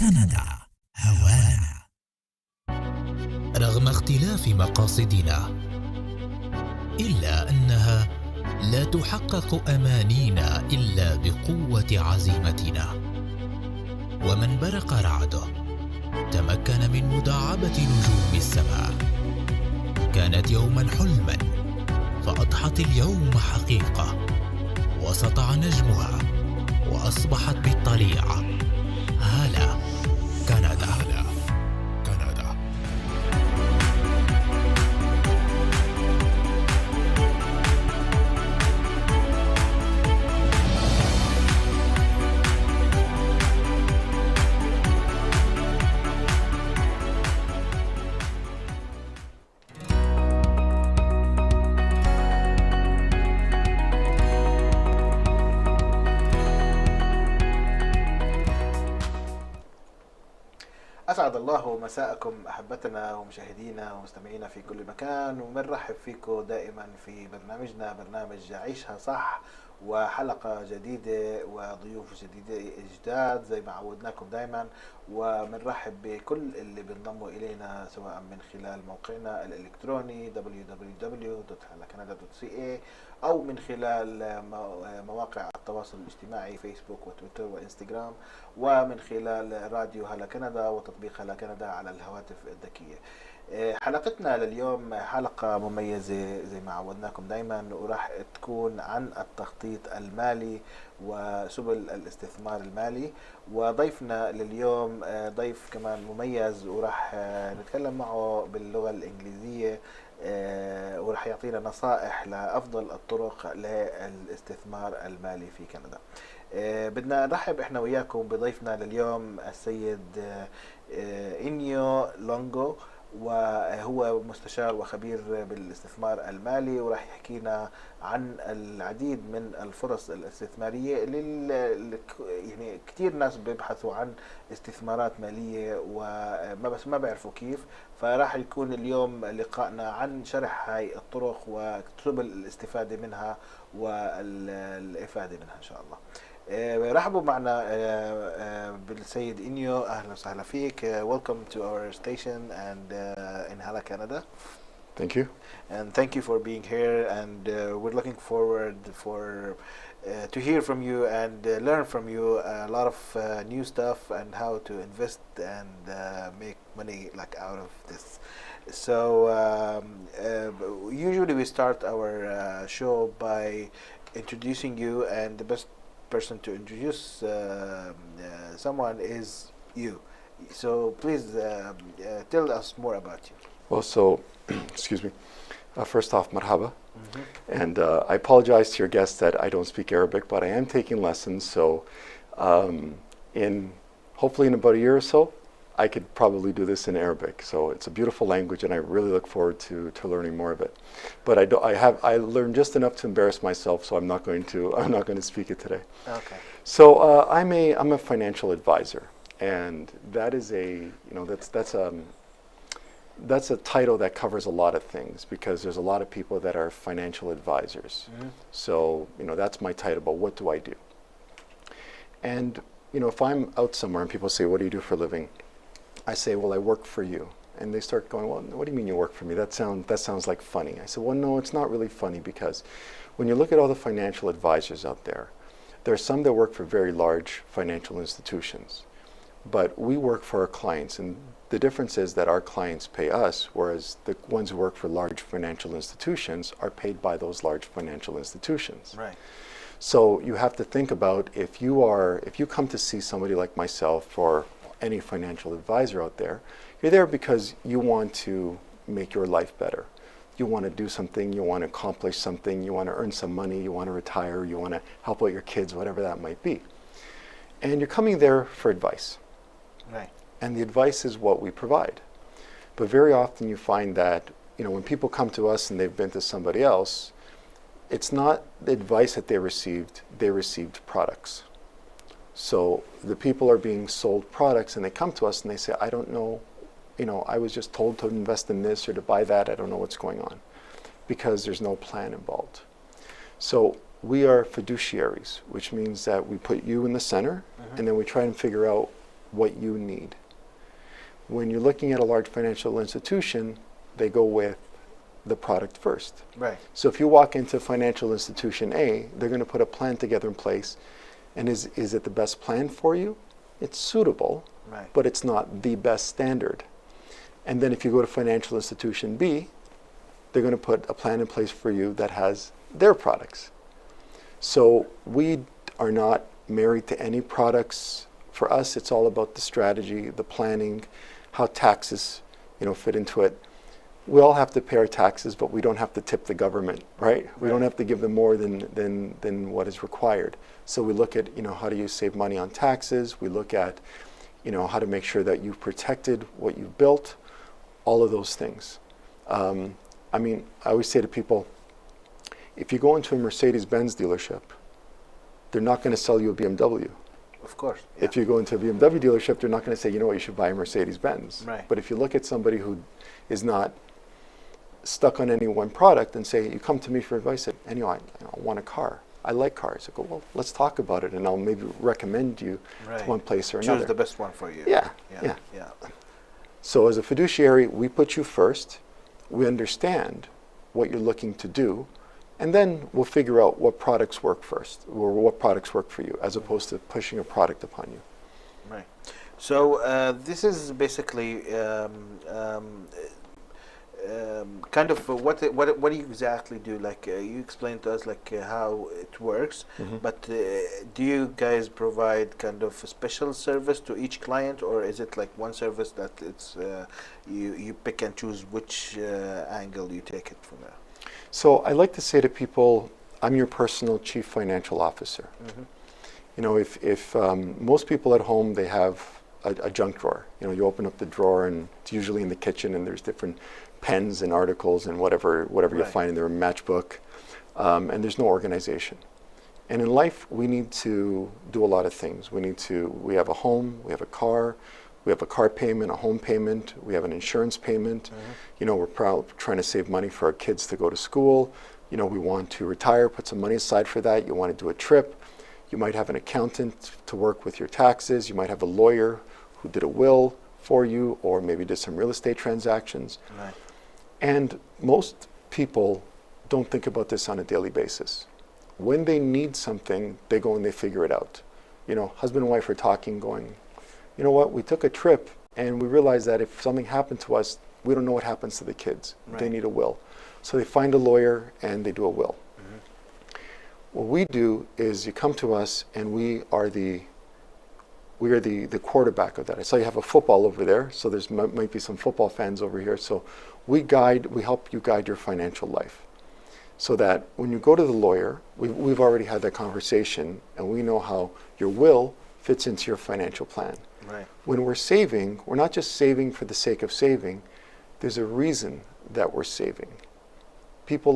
كندا هوانا. رغم اختلاف مقاصدنا إلا أنها لا تحقق أمانينا إلا بقوة عزيمتنا. ومن برق رعده تمكن من مداعبة نجوم السماء. كانت يوما حلما فأضحت اليوم حقيقة، وسطع نجمها وأصبحت بالطليعة. هلا كندا. أسعد الله مساءكم أحبتنا ومشاهدينا ومستمعينا في كل مكان، وبنرحب فيكم دائما في برنامجنا برنامج عيشها صح، وحلقة جديدة وضيوف جداد زي ما عودناكم دائما. وبنرحب بكل اللي بينضموا إلينا سواء من خلال موقعنا الإلكتروني www.halakcanada.ca أو من خلال مواقع التواصل الاجتماعي فيسبوك وتويتر وإنستغرام، ومن خلال راديو هلا كندا وتطبيق هلا كندا على الهواتف الذكية. حلقتنا لليوم حلقة مميزة زي ما عودناكم دايما، وراح تكون عن التخطيط المالي وسبل الاستثمار المالي. وضيفنا لليوم ضيف كمان مميز، وراح نتكلم معه باللغة الإنجليزية، وراح يعطينا نصائح لأفضل الطرق للاستثمار المالي في كندا. بدنا نرحب احنا وياكم بضيفنا لليوم السيد إينيو لونجو، وهو مستشار وخبير بالاستثمار المالي، وراح يحكينا عن العديد من الفرص الاستثمارية يعني كثير ناس بيبحثوا عن استثمارات مالية بس ما بيعرفوا كيف. فراح يكون اليوم لقائنا عن شرح هاي الطرق وسبل الاستفادة منها والإفادة منها إن شاء الله. رحبوا معنا بالسيد إينيو. أهلا وسهلا فيك. Welcome to our station and in Hala, Canada. Thank you. And thank you for being here, and we're looking forward to hear from you and learn from you a lot of new stuff and how to invest and make money like out of this. So usually we start our show by introducing you, and the best person to introduce someone is you. So please tell us more about you. Well, so, excuse me. First off, marhaba. And I apologize to your guests that I don't speak Arabic, but I am taking lessons. So hopefully in about a year or so, I could probably do this in Arabic. So it's a beautiful language, and I really look forward to learning more of it. But I learned just enough to embarrass myself, so I'm not going to speak it today. Okay. So I'm a financial advisor, and that is that's a title that covers a lot of things, because there's a lot of people that are financial advisors. Mm-hmm. So that's my title. But what do I do? And if I'm out somewhere and people say, "What do you do for a living?" I say, "Well, I work for you." And they start going, "Well, what do you mean you work for me? That sounds like funny." I said, "Well, no, it's not really funny, because when you look at all the financial advisors out there, there are some that work for very large financial institutions, but we work for our clients, and the difference is that our clients pay us, whereas the ones who work for large financial institutions are paid by those large financial institutions." Right. So you have to think about, if you come to see somebody like myself or any financial advisor out there, you're there because you want to make your life better. You want to do something, you want to accomplish something, you want to earn some money, you want to retire, you want to help out your kids, whatever that might be. And you're coming there for advice. Right. And the advice is what we provide. But very often you find that, when people come to us and they've been to somebody else, it's not the advice that they received products. So the people are being sold products, and they come to us and they say, "I don't know, I was just told to invest in this or to buy that. I don't know what's going on," because there's no plan involved. So we are fiduciaries, which means that we put you in the center, and then we try and figure out what you need. When you're looking at a large financial institution, they go with the product first. Right. So if you walk into financial institution A, they're going to put a plan together in place. And is it the best plan for you? It's suitable, Right. but it's not the best standard. And then if you go to financial institution B, they're going to put a plan in place for you that has their products. So we are not married to any products. For us, it's all about the strategy, the planning, how taxes, fit into it. We all have to pay our taxes, but we don't have to tip the government, right? We don't have to give them more than what is required. So we look at, how do you save money on taxes? We look at, how to make sure that you've protected what you've built, all of those things. I always say to people, if you go into a Mercedes-Benz dealership, they're not going to sell you a BMW. Of course. Yeah. If you go into a BMW dealership, they're not going to say, you should buy a Mercedes-Benz. Right. But if you look at somebody who is not stuck on any one product and say, you come to me for advice, and I want a car. I like cars. I go, well, let's talk about it, and I'll maybe recommend you to one place or another. Choose the best one for you. Yeah. So as a fiduciary, we put you first. We understand what you're looking to do, and then we'll figure out what products work first, or what products work for you, as opposed to pushing a product upon you. Right. So this is basically kind of what do you exactly do? Like you explained to us how it works, but do you guys provide kind of a special service to each client, or is it like one service that it's you pick and choose which angle you take it from there? So I like to say to people, I'm your personal chief financial officer. If most people at home, they have a junk drawer. You open up the drawer and it's usually in the kitchen, and there's different pens and articles and whatever you find in there, a matchbook, and there's no organization. And in life, we need to do a lot of things. We have a home, we have a car payment, a home payment, we have an insurance payment. We're trying to save money for our kids to go to school. We want to retire, put some money aside for that. You want to do a trip. You might have an accountant to work with your taxes. You might have a lawyer who did a will for you, or maybe did some real estate transactions. Right. And most people don't think about this on a daily basis. When they need something, they go and they figure it out. Husband and wife are talking, going, you know what, we took a trip and we realized that if something happened to us, we don't know what happens to the kids. Right. They need a will. So they find a lawyer and they do a will. What we do is you come to us, and we are the quarterback of that. I saw you have a football over there, so there's might be some football fans over here. So we help you guide your financial life, so that when you go to the lawyer, we've already had that conversation, and we know how your will fits into your financial plan. Right. When we're saving, we're not just saving for the sake of saving. There's a reason that we're saving. People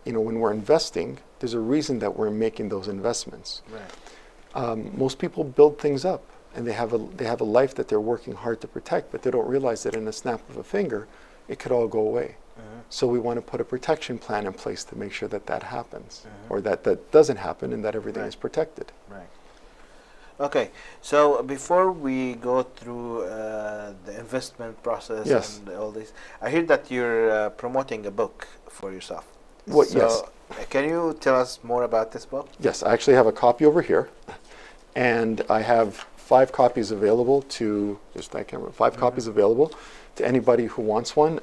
when we're investing, there's a reason that we're making those investments. Right. Most people build things up, and they have a life that they're working hard to protect, but they don't realize that in a snap of a finger, it could all go away. So we want to put a protection plan in place to make sure that happens, or that doesn't happen, and that everything is protected. Right. Okay, so before we go through the investment process and all this, I hear that you're promoting a book for yourself. Yes. Can you tell us more about this book? Yes, I actually have a copy over here, and I have 5 copies available to copies available to anybody who wants one.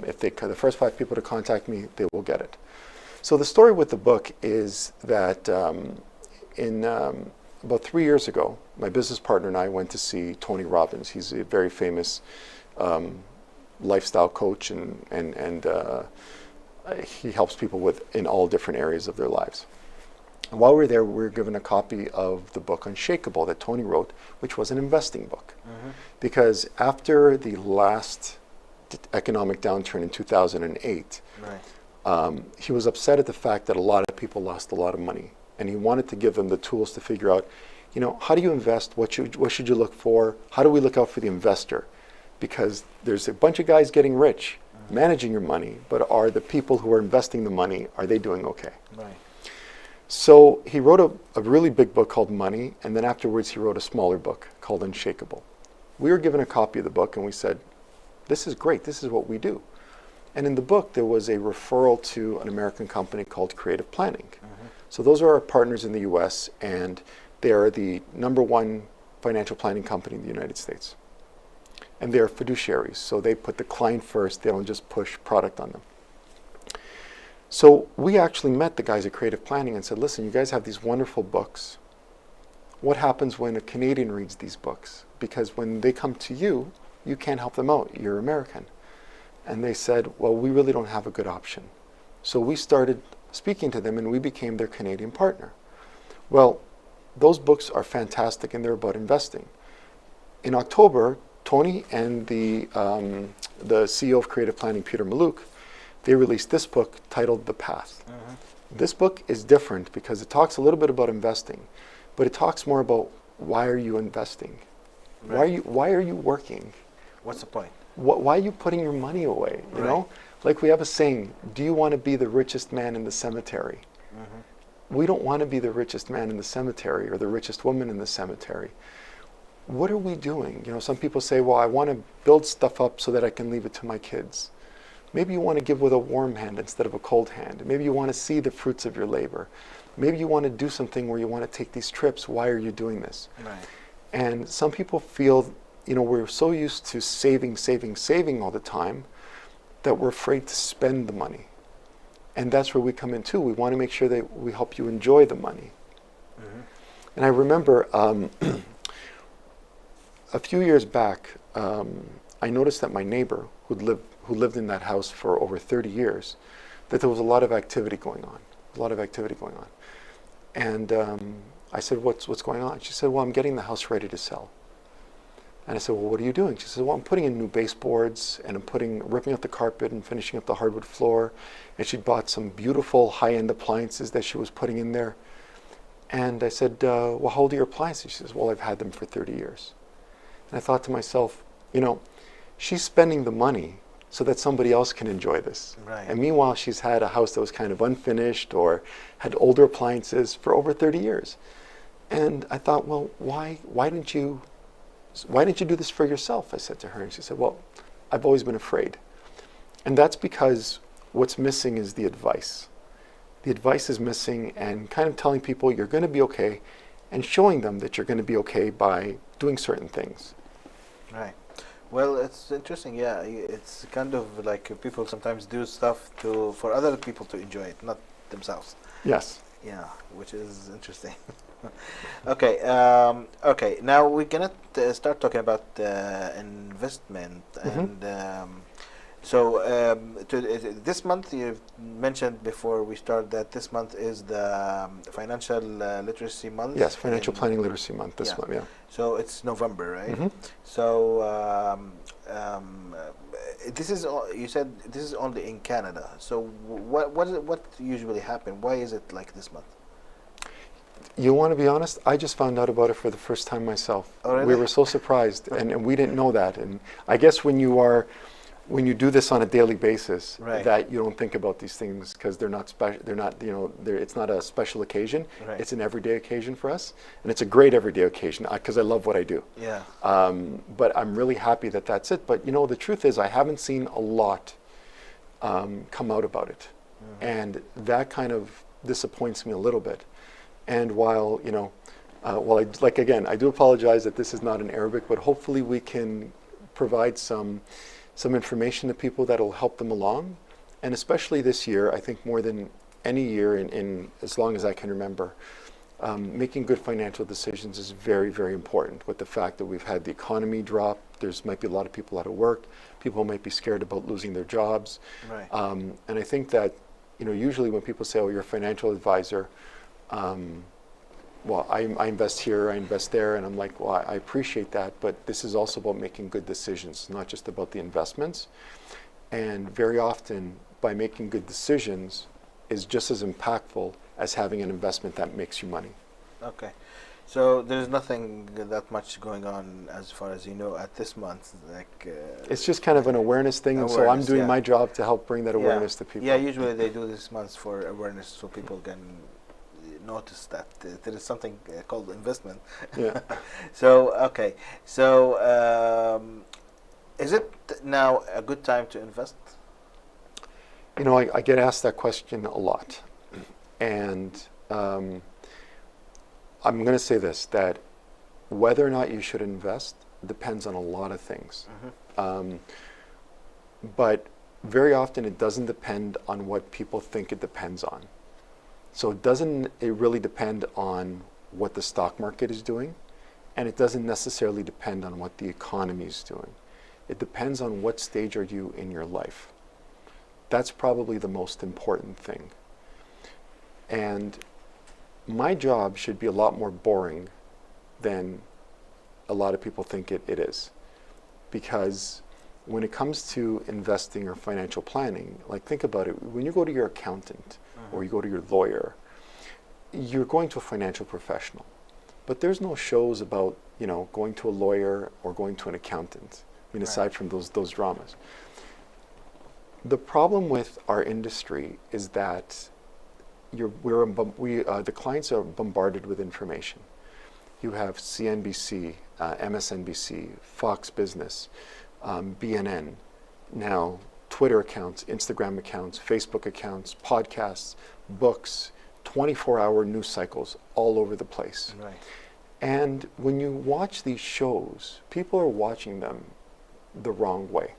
If the first 5 people to contact me, they will get it. So the story with the book is that about 3 years ago, my business partner and I went to see Tony Robbins. He's a very famous lifestyle coach, and he helps people in all different areas of their lives. And while we were there, we were given a copy of the book Unshakable that Tony wrote, which was an investing book. Because after the last economic downturn in 2008, he was upset at the fact that a lot of people lost a lot of money. And he wanted to give them the tools to figure out, how do you invest? What should you look for? How do we look out for the investor? Because there's a bunch of guys getting rich, managing your money, but are the people who are investing the money, are they doing okay? Right. So he wrote a really big book called Money, and then afterwards he wrote a smaller book called Unshakable. we were given a copy of the book and we said, this is great, this is what we do. And in the book, there was a referral to an American company called Creative Planning. So those are our partners in the US, and they are the #1 financial planning company in the United States. And they're fiduciaries, so they put the client first, they don't just push product on them. So we actually met the guys at Creative Planning and said, listen, you guys have these wonderful books. What happens when a Canadian reads these books? Because when they come to you, you can't help them out, you're American. And they said, well, we really don't have a good option. So we started speaking to them and we became their Canadian partner. Well, those books are fantastic and they're about investing. In October, Tony and the CEO of Creative Planning, Peter Maluk, they released this book titled The Path. This book is different because it talks a little bit about investing, but it talks more about why are you investing? Right. Why are you working? What's the point? Why are you putting your money away? You know, like we have a saying, do you want to be the richest man in the cemetery? We don't want to be the richest man in the cemetery or the richest woman in the cemetery. What are we doing? You know, some people say, well, I want to build stuff up so that I can leave it to my kids. Maybe you want to give with a warm hand instead of a cold hand. Maybe you want to see the fruits of your labor. Maybe you want to do something where you want to take these trips. Why are you doing this? Right. And some people feel, you know, we're so used to saving all the time that we're afraid to spend the money. And that's where we come in too. We want to make sure that we help you enjoy the money. And I remember a few years back, I noticed that my neighbor who lived in that house for over 30 years, that there was a lot of activity going on, And I said, what's going on? She said, well, I'm getting the house ready to sell. And I said, well, what are you doing? She said, well, I'm putting in new baseboards and I'm ripping up the carpet and finishing up the hardwood floor. And she bought some beautiful high-end appliances that she was putting in there. And I said, well, how old are your appliances? She says, well, I've had them for 30 years. And I thought to myself, you know, she's spending the money so that somebody else can enjoy this. Right. And meanwhile, she's had a house that was kind of unfinished or had older appliances for over 30 years. And I thought, well, why didn't you do this for yourself? I said to her. And she said, well, I've always been afraid. And that's because what's missing is the advice. The advice is missing, and kind of telling people you're going to be okay and showing them that you're going to be okay by doing certain things. Right. Well, it's interesting. Yeah, it's kind of like people sometimes do stuff for other people to enjoy it, not themselves. Yes. Yeah, which is interesting. Okay. Okay. Now we're gonna start talking about investment, and this month you've mentioned before we start that this month is the financial literacy month. Yes, financial planning literacy month this month. Yeah. So it's November, right? So this is you said this is only in Canada. So what usually happen? Why is it like this month? You want to be honest? I just found out about it for the first time myself. Oh, really? We were so surprised, and we didn't know that. And I guess when you do this on a daily basis, right, that you don't think about these things because they're not special. They're not, you know, it's not a special occasion. Right. It's an everyday occasion for us, and it's a great everyday occasion because I love what I do. Yeah. But I'm really happy that that's it. But you know, the truth is, I haven't seen a lot come out about it, and that kind of disappoints me a little bit. And while you know, I do apologize that this is not in Arabic, but hopefully we can provide some information to people that will help them along. And especially this year, I think more than any year in as long as I can remember, making good financial decisions is very, very important. With the fact that we've had the economy drop, might be a lot of people out of work. People might be scared about losing their jobs. Right. And I think that, you know, usually when people say, oh, you're a financial advisor, well, I invest here, I invest there, and I'm like, well, I appreciate that, but this is also about making good decisions, not just about the investments. And very often, by making good decisions is just as impactful as having an investment that makes you money. Okay. So there's nothing that much going on as far as you know at this month, like it's just kind of an awareness thing, and so I'm doing my job to help bring that awareness to people. Yeah, usually they do this month for awareness so people can notice that there is something called investment. Yeah. So okay, so is it now a good time to invest? You know, I get asked that question a lot, and I'm going to say this, that whether or not you should invest depends on a lot of things. But very often it doesn't depend on what people think it depends on. So it really depend on what the stock market is doing, and it doesn't necessarily depend on what the economy is doing. It depends on what stage are you in your life. That's probably the most important thing. And my job should be a lot more boring than a lot of people think it is. Because when it comes to investing or financial planning, like think about it, when you go to your accountant or you go to your lawyer, you're going to a financial professional. But there's no shows about, you know, going to a lawyer or going to an accountant. I mean, aside from those dramas. The problem with our industry is that the clients are bombarded with information. You have CNBC, MSNBC, Fox Business, BNN, now Twitter accounts, Instagram accounts, Facebook accounts, podcasts, books, 24-hour news cycles all over the place. Right. And when you watch these shows, people are watching them the wrong way.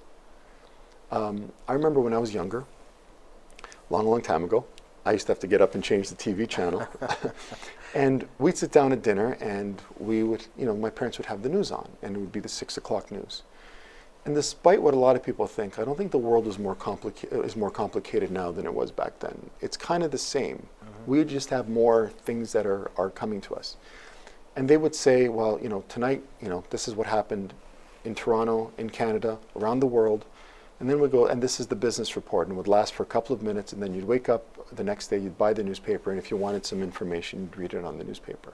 I remember when I was younger, long time ago, I used to have to get up and change the TV channel. And we'd sit down at dinner and we would, you know, my parents would have the news on and it would be the 6 o'clock news. And despite what a lot of people think, I don't think the world is more complicated now than it was back then. It's kind of the same. We just have more things that are coming to us. And they would say, well, you know, tonight, you know, this is what happened in Toronto, in Canada, around the world. And then we'd go, and this is the business report, and it would last for a couple of minutes, and then you'd wake up the next day, you'd buy the newspaper, and if you wanted some information, you'd read it on the newspaper.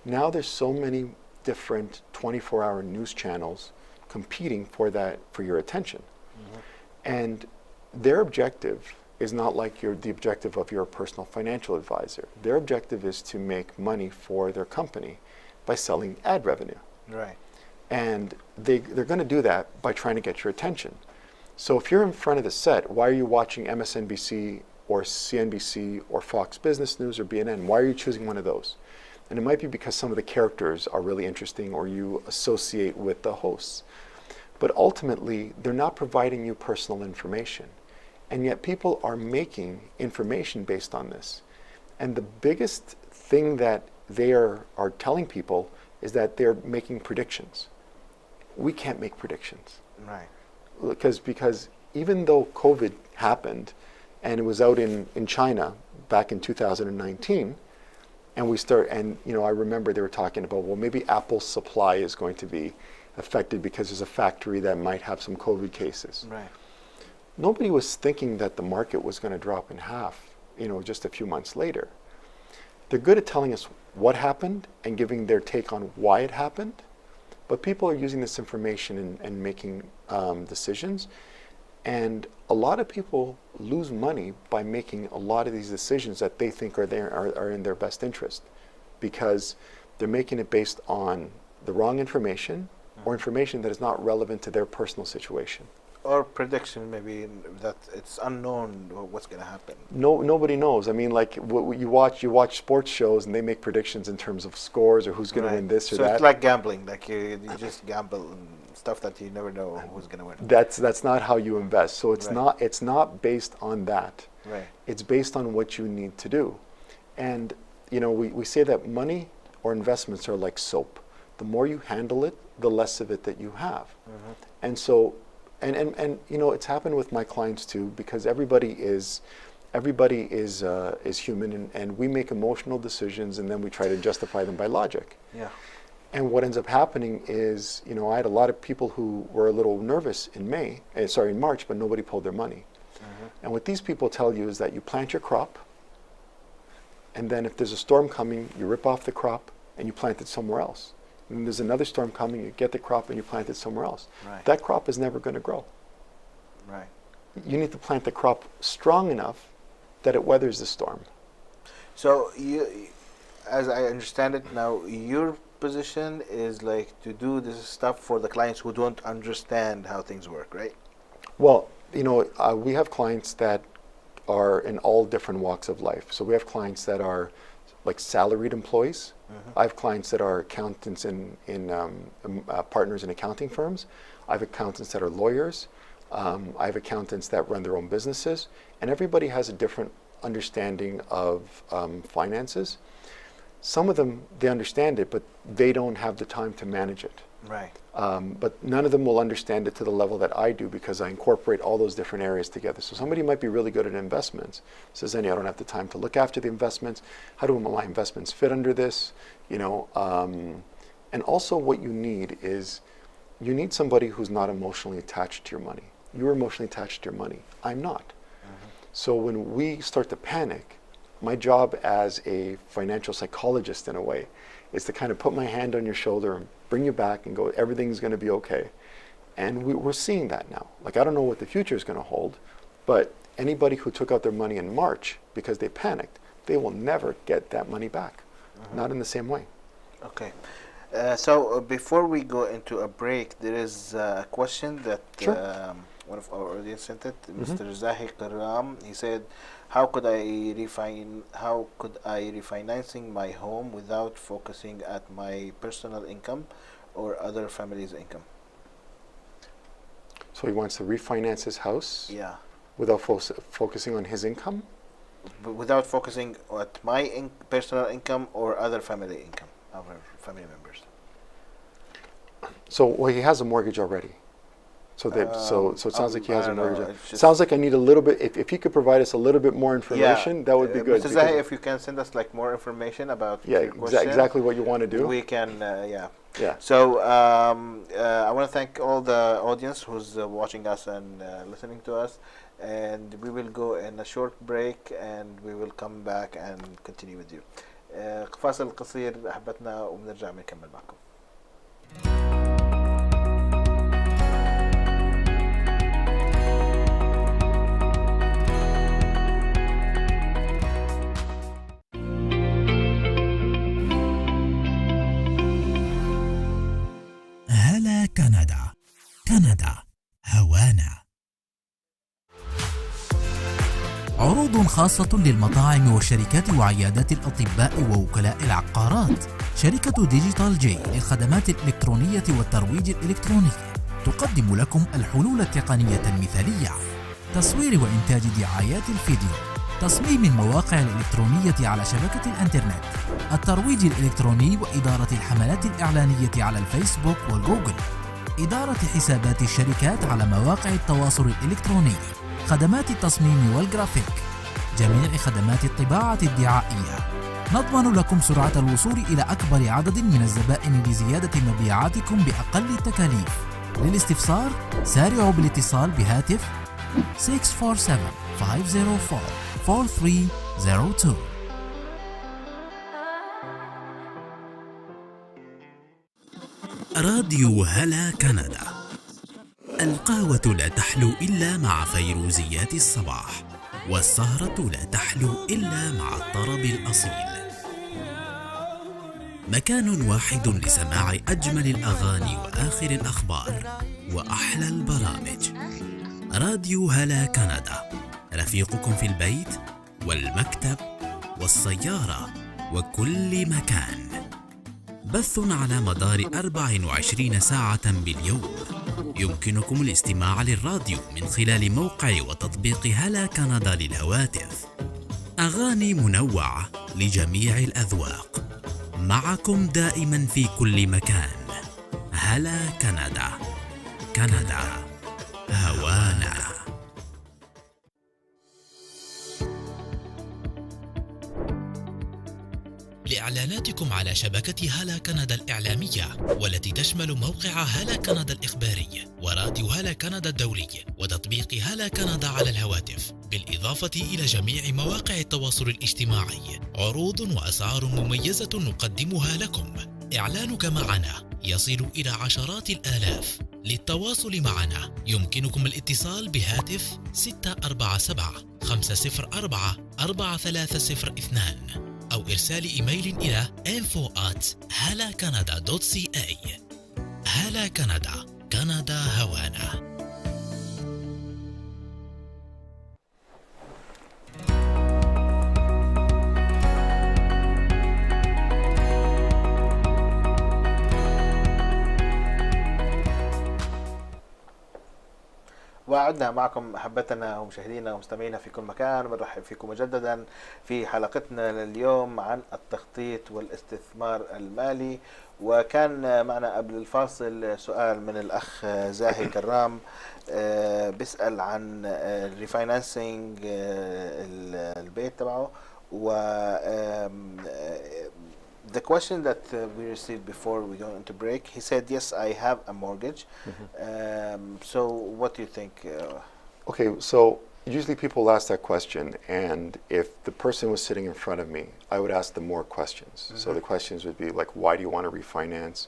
Now there's so many different 24-hour news channels competing for your attention. And their objective is not like the objective of your personal financial advisor. Their objective is to make money for their company by selling ad revenue. Right. And they're going to do that by trying to get your attention. So if you're in front of the set, why are you watching MSNBC or CNBC or Fox Business News or BNN? Why are you choosing one of those? And it might be because some of the characters are really interesting or you associate with the hosts. But ultimately, they're not providing you personal information. And yet people are making information based on this. And the biggest thing that they are telling people is that they're making predictions. We can't make predictions. Right. Because even though COVID happened and it was out in China back in 2019, and you know, I remember they were talking about, well, maybe Apple's supply is going to be affected because there's a factory that might have some COVID cases. Right. Nobody was thinking that the market was going to drop in half, you know, just a few months later. They're good at telling us what happened and giving their take on why it happened, but people are using this information and making decisions. And a lot of people lose money by making a lot of these decisions that they think are in their best interest, because they're making it based on the wrong information or information that is not relevant to their personal situation. Or prediction, maybe, that it's unknown what's going to happen. Nobody knows. I mean, like you watch sports shows and they make predictions in terms of scores or who's going to win this or that. So it's like gambling, like you just gamble and stuff that you never know who's going to win. That's not how you invest. So it's Right. it's not based on that. Right. It's based on what you need to do. And you know, we say that money or investments are like soap. The more you handle it, the less of it that you have. And so and you know, it's happened with my clients too, because everybody is human, and we make emotional decisions and then we try to justify them by logic. Yeah. And what ends up happening is, you know, I had a lot of people who were a little nervous in March, but nobody pulled their money. And what these people tell you is that you plant your crop, and then if there's a storm coming, you rip off the crop and you plant it somewhere else. And there's another storm coming, you get the crop and you plant it somewhere else. Right. That crop is never going to grow. Right. You need to plant the crop strong enough that it weathers the storm. So you, as I understand it now, your position is like to do this stuff for the clients who don't understand how things work, right? Well, we have clients that are in all different walks of life. So we have clients that are like salaried employees. I have clients that are accountants in partners in accounting firms. I have accountants that are lawyers. I have accountants that run their own businesses, and everybody has a different understanding of finances. Some of them, they understand it, but they don't have the time to manage it. Right. But none of them will understand it to the level that I do, because I incorporate all those different areas together. So somebody might be really good at investments, says, I don't have the time to look after the investments. How do my investments fit under this? And also what you need is, you need somebody who's not emotionally attached to your money. You're emotionally attached to your money. I'm not. So when we start to panic, my job as a financial psychologist in a way is to kind of put my hand on your shoulder and bring you back and go, everything's going to be okay. And we're seeing that now. Like, I don't know what the future is going to hold, but anybody who took out their money in March because they panicked, they will never get that money back. Not in the same way. Okay. So before we go into a break, there is a question that one of our audience sent it, Mr. Zahi Karam. He said, how could I refinancing my home without focusing at my personal income or other family's income? So he wants to refinance his house? Yeah. Without focusing on his income? Without focusing at my personal income or other family income, our family members. So, he has a mortgage already. So it sounds like he has a mortgage. Sounds like I need a little bit. If he could provide us a little bit more information, that would be good. Mr. Zahi, if you can send us like more information about your question, exactly what you want to do. We can, So I want to thank all the audience who's watching us and listening to us, and we will go in a short break and we will come back and continue with you. فاصل قصير أحبتنا وبنرجع بنكمل معكم. هلا كندا، كندا هوانا. عروض خاصة للمطاعم والشركات وعيادات الأطباء ووكلاء العقارات. شركة ديجيتال جي للخدمات الإلكترونية والترويج الإلكتروني تقدم لكم الحلول التقنية المثالية: تصوير وإنتاج دعايات الفيديو، تصميم المواقع الإلكترونية على شبكة الإنترنت، الترويج الإلكتروني وإدارة الحملات الإعلانية على الفيسبوك وجوجل، إدارة حسابات الشركات على مواقع التواصل الإلكتروني، خدمات التصميم والجرافيك، جميع خدمات الطباعة الدعائية. نضمن لكم سرعة الوصول إلى أكبر عدد من الزبائن لزيادة مبيعاتكم بأقل التكاليف. للاستفسار سارعوا بالاتصال بهاتف 647-504-4302. راديو هلا كندا. القهوة لا تحلو إلا مع فيروزيات الصباح، والسهرة لا تحلو إلا مع الطرب الأصيل. مكان واحد لسماع أجمل الأغاني وآخر الأخبار وأحلى البرامج. راديو هلا كندا، رفيقكم في البيت والمكتب والسيارة وكل مكان. بث على مدار 24 ساعة باليوم. يمكنكم الاستماع للراديو من خلال موقع وتطبيق هلا كندا للهواتف. أغاني منوعة لجميع الأذواق، معكم دائما في كل مكان. هلا كندا، كندا هوانا. لإعلاناتكم على شبكة هلا كندا الإعلامية، والتي تشمل موقع هلا كندا الإخباري وراديو هلا كندا الدولي وتطبيق هلا كندا على الهواتف، بالإضافة إلى جميع مواقع التواصل الاجتماعي، عروض وأسعار مميزة نقدمها لكم. إعلانك معنا يصل إلى عشرات الآلاف. للتواصل معنا يمكنكم الاتصال بهاتف 647-504-4302 أو إرسال إيميل إلى info@halacanada.ca. هلا كندا، كندا هوانا. وعدنا معكم أحبتنا ومشاهدينا ومستمعينا في كل مكان، ونرحب فيكم مجددا في حلقتنا لليوم عن التخطيط والاستثمار المالي. وكان معنا قبل الفاصل سؤال من الأخ زاهي كرام بيسأل عن الريفاينانسينج البيت تبعه. و the question that we received before we go into break, he said, yes, I have a mortgage. So what do you think? Okay, so usually people ask that question, and if the person was sitting in front of me, I would ask them more questions. So the questions would be like, why do you want to refinance?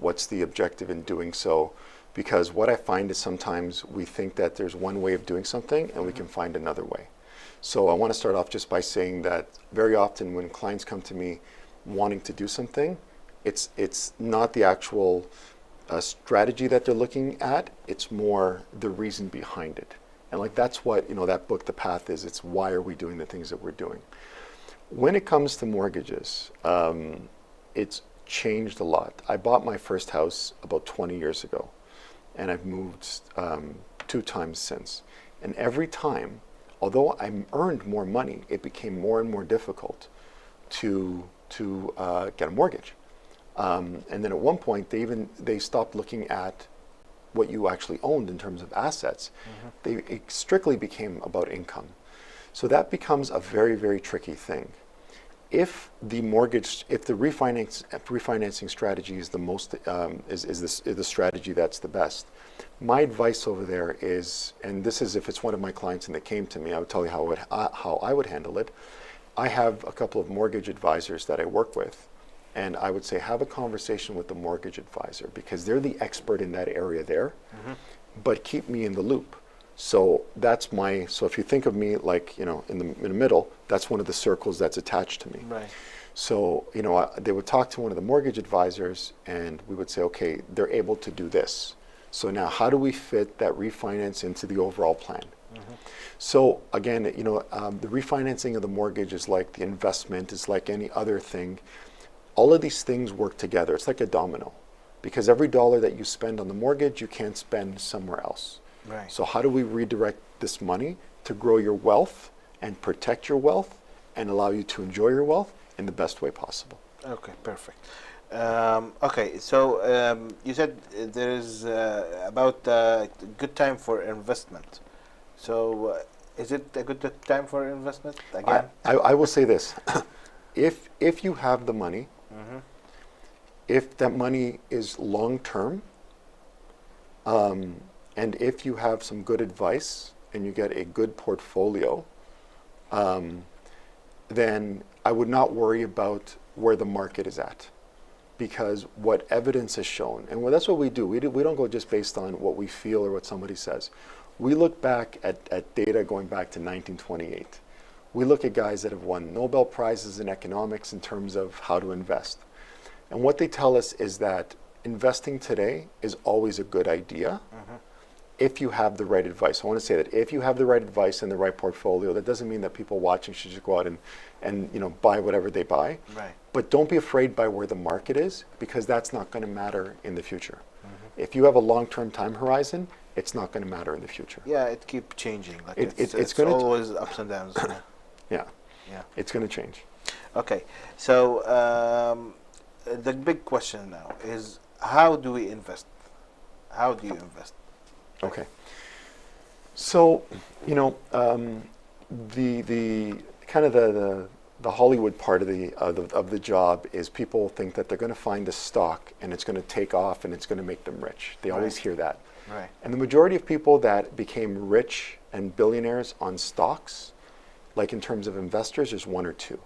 What's the objective in doing so? Because what I find is sometimes we think that there's one way of doing something and we can find another way. So I want to start off just by saying that very often when clients come to me wanting to do something, it's not the actual strategy that they're looking at, it's more the reason behind it. And like that's what, you know, that book, The Path, is. It's why are we doing the things that we're doing. When it comes to mortgages, it's changed a lot. I bought my first house about 20 years ago, and I've moved 2 times since. And every time, although I earned more money, it became more and more difficult to get a mortgage. And then at one point, they stopped looking at what you actually owned in terms of assets. It strictly became about income. So that becomes a very, very tricky thing. If the refinancing strategy is the most, is the strategy that's the best, my advice over there is, and this is if it's one of my clients and they came to me, I would tell you how I would handle it. I have a couple of mortgage advisors that I work with, and I would say have a conversation with the mortgage advisor because they're the expert in that area there, but keep me in the loop. So so if you think of me like, you know, in the middle, that's one of the circles that's attached to me. Right. So, you know, they would talk to one of the mortgage advisors and we would say, okay, they're able to do this. So now how do we fit that refinance into the overall plan? So again, you know, the refinancing of the mortgage is like the investment, is like any other thing. All of these things work together. It's like a domino, because every dollar that you spend on the mortgage, you can't spend somewhere else. Right. So how do we redirect this money to grow your wealth and protect your wealth and allow you to enjoy your wealth in the best way possible? Okay, perfect. Okay, so you said there is about a good time for investment. So is it a good time for investment again? I will say this. If you have the money, if that money is long term, and if you have some good advice and you get a good portfolio, then I would not worry about where the market is at. Because what evidence has shown, and that's what we do. We don't go just based on what we feel or what somebody says. We look back at data going back to 1928. We look at guys that have won Nobel Prizes in economics in terms of how to invest. And what they tell us is that investing today is always a good idea if you have the right advice. I want to say that if you have the right advice and the right portfolio, that doesn't mean that people watching should just go out and you know, buy whatever they buy. Right. But don't be afraid by where the market is, because that's not going to matter in the future. If you have a long-term time horizon, it's not going to matter in the future. Yeah, it keeps changing. Like it's gonna always ups and downs. Yeah. It's going to change. Okay, so the big question now is, how do we invest? How do you invest? Okay. So, you know, the kind of the Hollywood part of the job is people think that they're going to find a stock and it's going to take off and it's going to make them rich. They always hear that. Right. And the majority of people that became rich and billionaires on stocks, like in terms of investors, there's 1 or 2.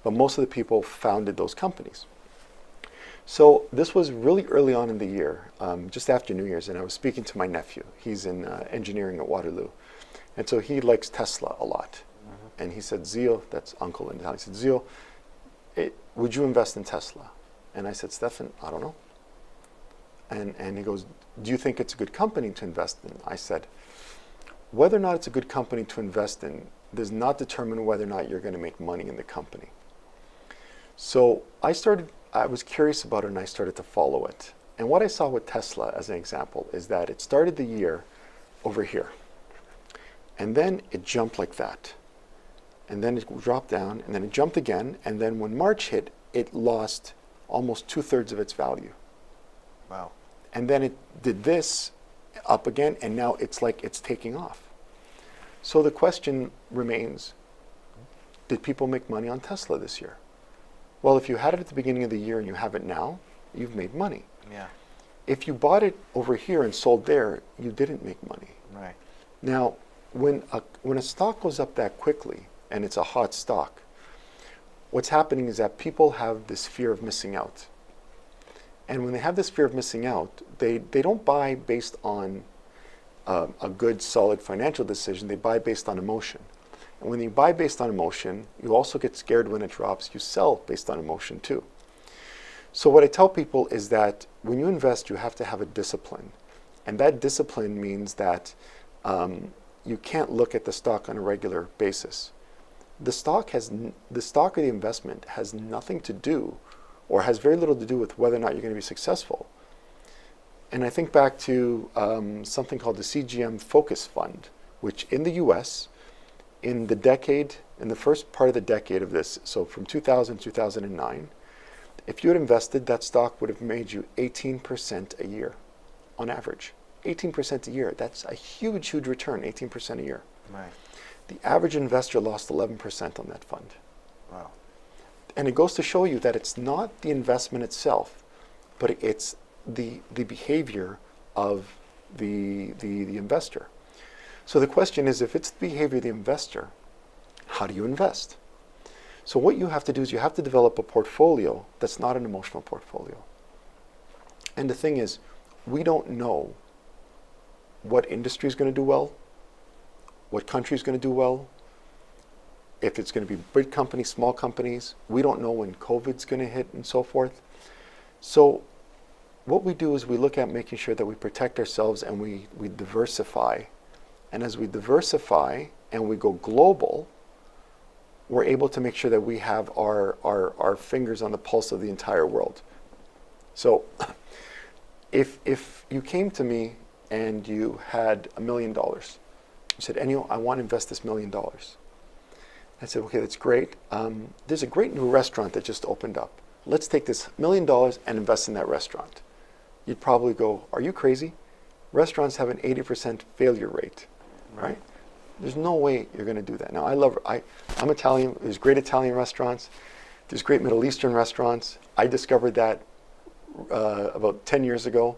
But most of the people founded those companies. So this was really early on in the year, just after New Year's, and I was speaking to my nephew. He's in engineering at Waterloo. And so he likes Tesla a lot. And he said, Zio, that's uncle in Italian, he said, Zio, would you invest in Tesla? And I said, Stefan, I don't know. And he goes, do you think it's a good company to invest in? I said, whether or not it's a good company to invest in does not determine whether or not you're going to make money in the company. So I was curious about it, and I started to follow it. And what I saw with Tesla, as an example, is that it started the year over here. And then it jumped like that. And then it dropped down, and then it jumped again. And then when March hit, it lost almost 2/3 of its value. Wow. And then it did this up again, and now it's like it's taking off. So the question remains, did people make money on Tesla this year? Well, if you had it at the beginning of the year and you have it now, you've made money. Yeah. If you bought it over here and sold there, you didn't make money. Right. Now, when a stock goes up that quickly, and it's a hot stock, what's happening is that people have this fear of missing out. And when they have this fear of missing out, they don't buy based on a good, solid financial decision. They buy based on emotion. And when you buy based on emotion, you also get scared when it drops. You sell based on emotion too. So what I tell people is that when you invest, you have to have a discipline. And that discipline means that you can't look at the stock on a regular basis. The stock or the investment has nothing to do, or has very little to do with whether or not you're going to be successful. And I think back to something called the CGM Focus Fund, which in the US, in the first part of the decade of this, so from 2000 to 2009, if you had invested, that stock would have made you 18% a year on average. 18% a year. That's a huge, huge return, 18% a year. Right. The average investor lost 11% on that fund. Wow. And it goes to show you that it's not the investment itself, but it's the behavior of the investor. So the question is, if it's the behavior of the investor, how do you invest? So what you have to do is you have to develop a portfolio that's not an emotional portfolio. And the thing is, we don't know what industry is going to do well, what country is going to do well, if it's going to be big companies, small companies. We don't know when COVID's going to hit and so forth. So what we do is we look at making sure that we protect ourselves and we diversify. And as we diversify and we go global, we're able to make sure that we have our fingers on the pulse of the entire world. So if you came to me and you had $1 million, you said, Éinniyo, I want to invest this $1 million. I said, okay, that's great. There's a great new restaurant that just opened up. Let's take this $1 million and invest in that restaurant. You'd probably go, are you crazy? Restaurants have an 80% failure rate, right? There's no way you're going to do that. Now, I'm Italian. There's great Italian restaurants. There's great Middle Eastern restaurants. I discovered that about 10 years ago.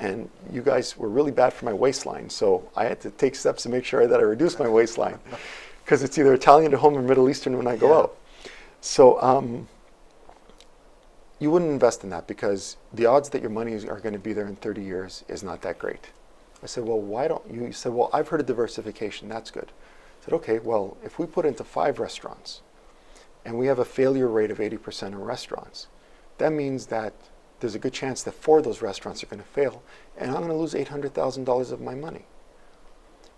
And you guys were really bad for my waistline. So I had to take steps to make sure that I reduced my waistline. Because it's either Italian at home or Middle Eastern when I go out. So you wouldn't invest in that because the odds that your money are going to be there in 30 years is not that great. I said, well, why don't you? He said, well, I've heard of diversification. That's good. I said, okay, well, if we put into 5 restaurants and we have a failure rate of 80% in restaurants, that means that there's a good chance that 4 of those restaurants are going to fail, and I'm going to lose $800,000 of my money.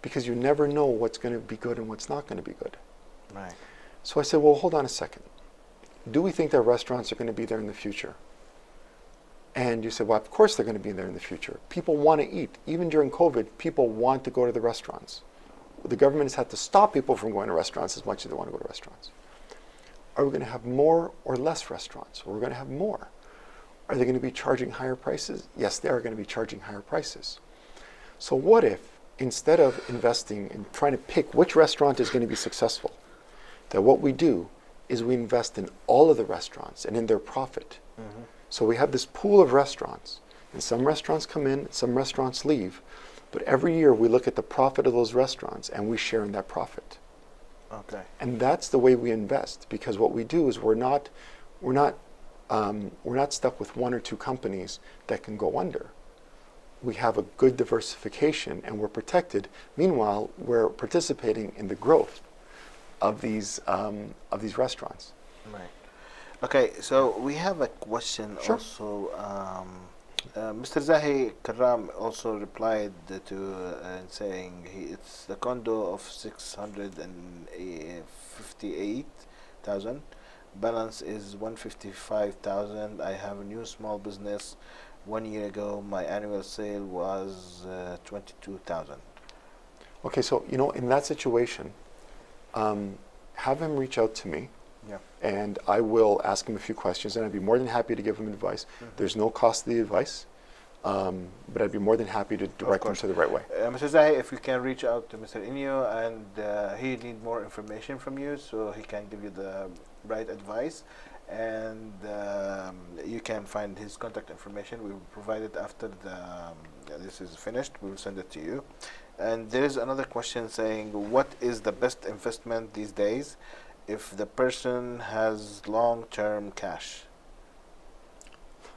Because you never know what's going to be good and what's not going to be good. Right. So I said, well, hold on a second. Do we think that restaurants are going to be there in the future? And you said, well, of course they're going to be there in the future. People want to eat. Even during COVID, people want to go to the restaurants. The government has had to stop people from going to restaurants as much as they want to go to restaurants. Are we going to have more or less restaurants? Or we're going to have more. Are they going to be charging higher prices? Yes, they are going to be charging higher prices. So what if, instead of investing and trying to pick which restaurant is going to be successful, that what we do is we invest in all of the restaurants and in their profit. Mm-hmm. So we have this pool of restaurants, and some restaurants come in, some restaurants leave, but every year we look at the profit of those restaurants and we share in that profit. Okay. And that's the way we invest, because what we do is we're not we're not stuck with one or two companies that can go under. We have a good diversification and we're protected. Meanwhile, we're participating in the growth of these restaurants. Right. Okay, so we have a question Sure. also. Mr. Zahi Karam also replied to saying it's the condo of 658,000. Balance is 155,000. I have a new small business. 1 year ago, my annual sale was 22,000. Okay, so in that situation, have him reach out to me. Yeah. And I will ask him a few questions, and I'd be more than happy to give him advice. There's no cost to the advice, but I'd be more than happy to direct him to the right way. Mr. Zahi, if you can reach out to Mr. Íñigo, and he need more information from you, so he can give you the right advice, and you can find his contact information. We will provide it after this is finished. We will send it to you. And there is another question saying, what is the best investment these days if the person has long-term cash?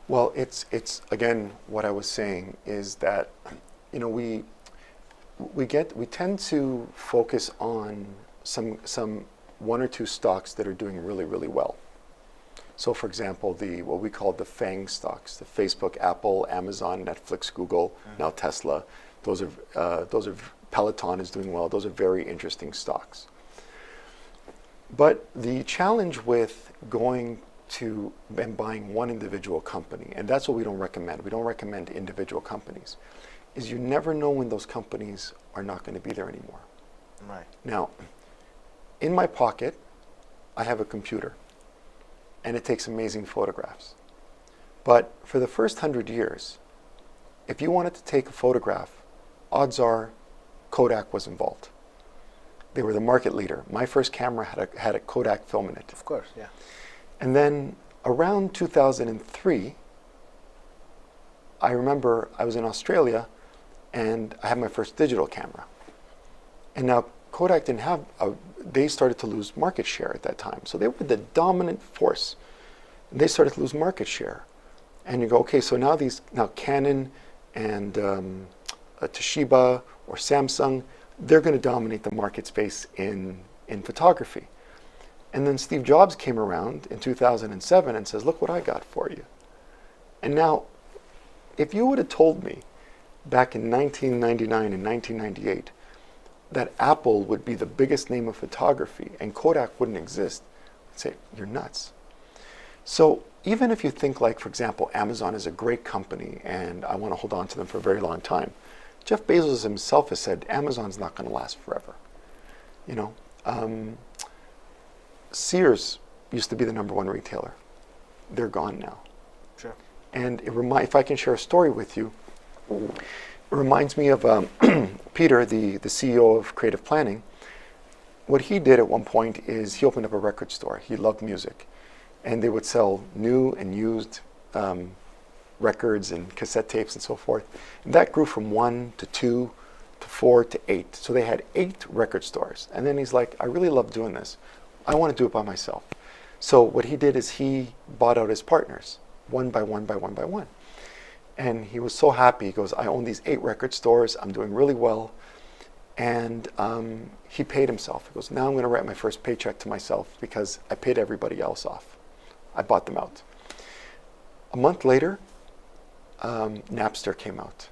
Well, it's again what I was saying is that we tend to focus on some one or two stocks that are doing really, really well. So, for example, what we call the FANG stocks: the Facebook, Apple, Amazon, Netflix, Google, now Tesla. Those are Peloton is doing well. Those are very interesting stocks. But the challenge with going to and buying one individual company, and that's what we don't recommend. We don't recommend individual companies, is you never know when those companies are not going to be there anymore. Right. Now, in my pocket, I have a computer, and it takes amazing photographs. But for the first 100 years, if you wanted to take a photograph, odds are Kodak was involved. They were the market leader. My first camera had a Kodak film in it. Of course, yeah. And then around 2003, I remember I was in Australia and I had my first digital camera. And now Kodak didn't have, they started to lose market share at that time. So they were the dominant force. They started to lose market share. And you go, okay, so now Canon and Toshiba or Samsung, they're going to dominate the market space in photography. And then Steve Jobs came around in 2007 and says, look what I got for you. And now, if you would have told me back in 1999 and 1998 that Apple would be the biggest name of photography and Kodak wouldn't exist, I'd say, you're nuts. So even if you think like, for example, Amazon is a great company and I want to hold on to them for a very long time, Jeff Bezos himself has said Amazon's not going to last forever. Sears used to be the #1 retailer. They're gone now. Sure. And if I can share a story with you, it reminds me of Peter, the CEO of Creative Planning. What he did at one point is he opened up a record store. He loved music. And they would sell new and used records and cassette tapes and so forth. And that grew from 1 to 2 to 4 to 8. So they had 8 record stores. And then he's like, I really love doing this. I want to do it by myself. So what he did is he bought out his partners, one by one by one by one. And he was so happy. He goes, I own these 8 record stores. I'm doing really well. And he paid himself. He goes, now I'm going to write my first paycheck to myself because I paid everybody else off. I bought them out. A month later, Napster came out.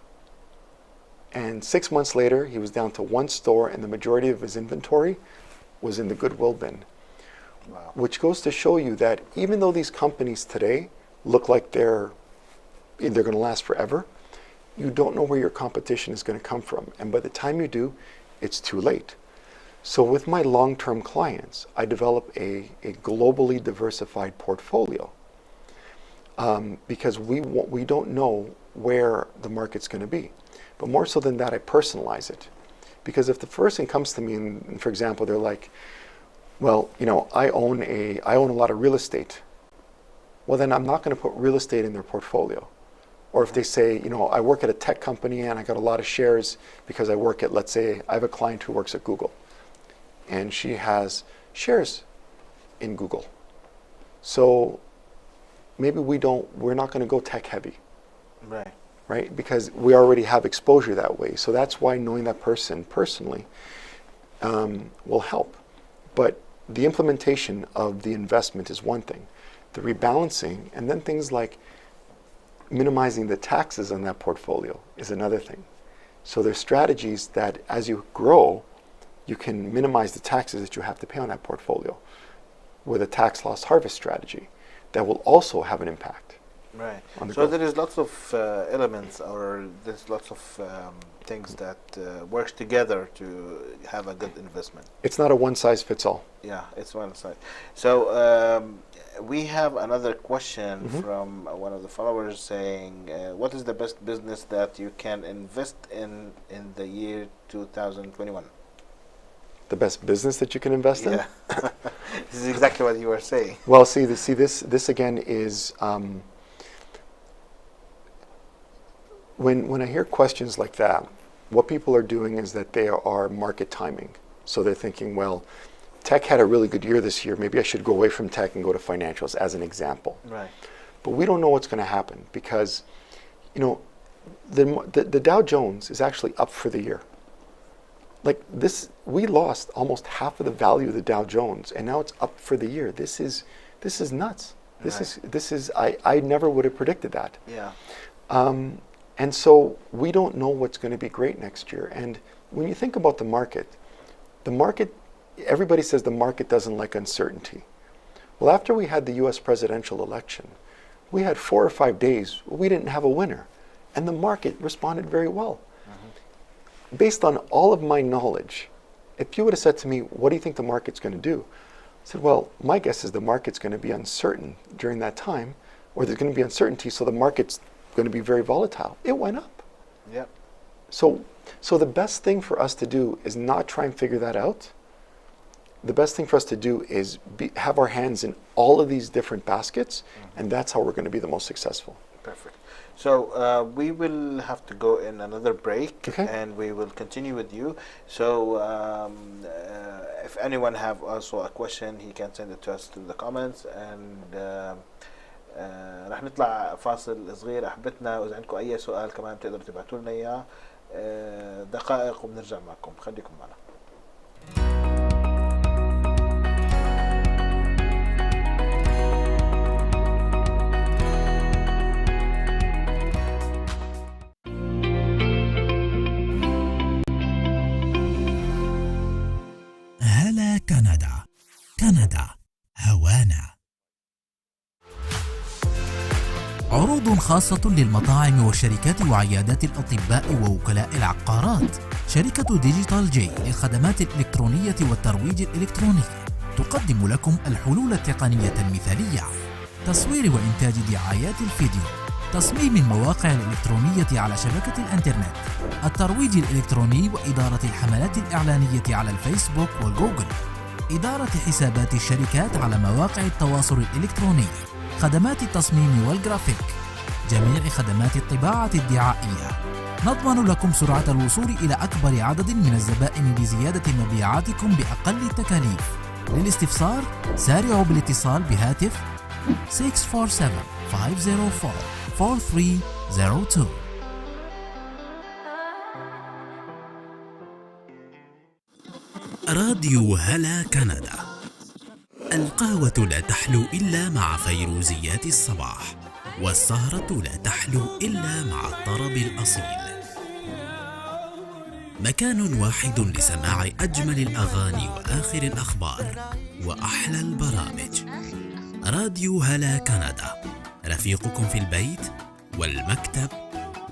And 6 months later, he was down to 1 store and the majority of his inventory was in the Goodwill bin. Wow. Which goes to show you that even though these companies today look like they're going to last forever, you don't know where your competition is going to come from. And by the time you do, it's too late. So with my long-term clients, I develop a globally diversified portfolio because we don't know where the market's going to be. But more so than that, I personalize it. Because if the person comes to me and for example, they're like, well, I own a lot of real estate. Well, then I'm not going to put real estate in their portfolio. Or if they say, I work at a tech company and I got a lot of shares because I work at, let's say, I have a client who works at Google. And she has shares in Google. So maybe we're not going to go tech heavy. Right. Right? Because we already have exposure that way. So that's why knowing that person personally will help. But the implementation of the investment is one thing. The rebalancing, and then things like minimizing the taxes on that portfolio is another thing. So there's strategies that as you grow, you can minimize the taxes that you have to pay on that portfolio with a tax loss harvest strategy that will also have an impact. Right. On the So growth. there is lots of elements, or there's lots of things that works together to have a good investment. It's not a one-size-fits-all. Yeah, it's one side. So we have another question from one of the followers saying, what is the best business that you can invest in the year 2021? The best business that you can invest in? Yeah. This is exactly what you were saying. Well, this again is when I hear questions like that, what people are doing is that they are market timing. So they're thinking, well, tech had a really good year this year. Maybe I should go away from tech and go to financials, as an example. Right. But we don't know what's going to happen because, you know, the Dow Jones is actually up for the year. Like this, we lost almost half of the value of the Dow Jones, and now it's up for the year. This is nuts. This is I never would have predicted that. Yeah. And so we don't know what's going to be great next year. And when you think about the market, everybody says the market doesn't like uncertainty. Well, after we had the US presidential election, we had 4 or 5 days where we didn't have a winner. And the market responded very well. Based on all of my knowledge, if you would have said to me, what do you think the market's going to do? I said, well, my guess is the market's going to be uncertain during that time, or there's going to be uncertainty, so the market's going to be very volatile. It went up. Yep. So the best thing for us to do is not try and figure that out. The best thing for us to do is have our hands in all of these different baskets, and that's how we're going to be the most successful. Perfect. So we will have to go in another break, Okay. and we will continue with you. So if anyone have also a question, he can send it to us through the comments, and رح نطلع فاصل صغير أحبتنا، وإذا عندكم أي سؤال كمان تقدروا تبعتوا لنا إياه دقائق وبنرجع معكم، خليكم معنا. هلا كندا، كندا هوانا. عروض خاصة للمطاعم والشركات وعيادات الأطباء ووكلاء العقارات. شركة ديجيتال جي للخدمات الإلكترونية والترويج الإلكتروني تقدم لكم الحلول التقنية المثالية: تصوير وإنتاج دعايات الفيديو، تصميم المواقع الإلكترونية على شبكة الإنترنت، الترويج الإلكتروني وإدارة الحملات الإعلانية على الفيسبوك والجوجل، إدارة حسابات الشركات على مواقع التواصل الإلكتروني، خدمات التصميم والجرافيك، جميع خدمات الطباعة الدعائية. نضمن لكم سرعة الوصول إلى أكبر عدد من الزبائن لزيادة مبيعاتكم بأقل التكاليف. للاستفسار سارعوا بالاتصال بهاتف 647-504-4302. راديو هلا كندا. القهوة لا تحلو إلا مع فيروزيات الصباح، والسهرة لا تحلو إلا مع الطرب الأصيل. مكان واحد لسماع أجمل الأغاني وآخر الأخبار وأحلى البرامج. راديو هلا كندا، رفيقكم في البيت والمكتب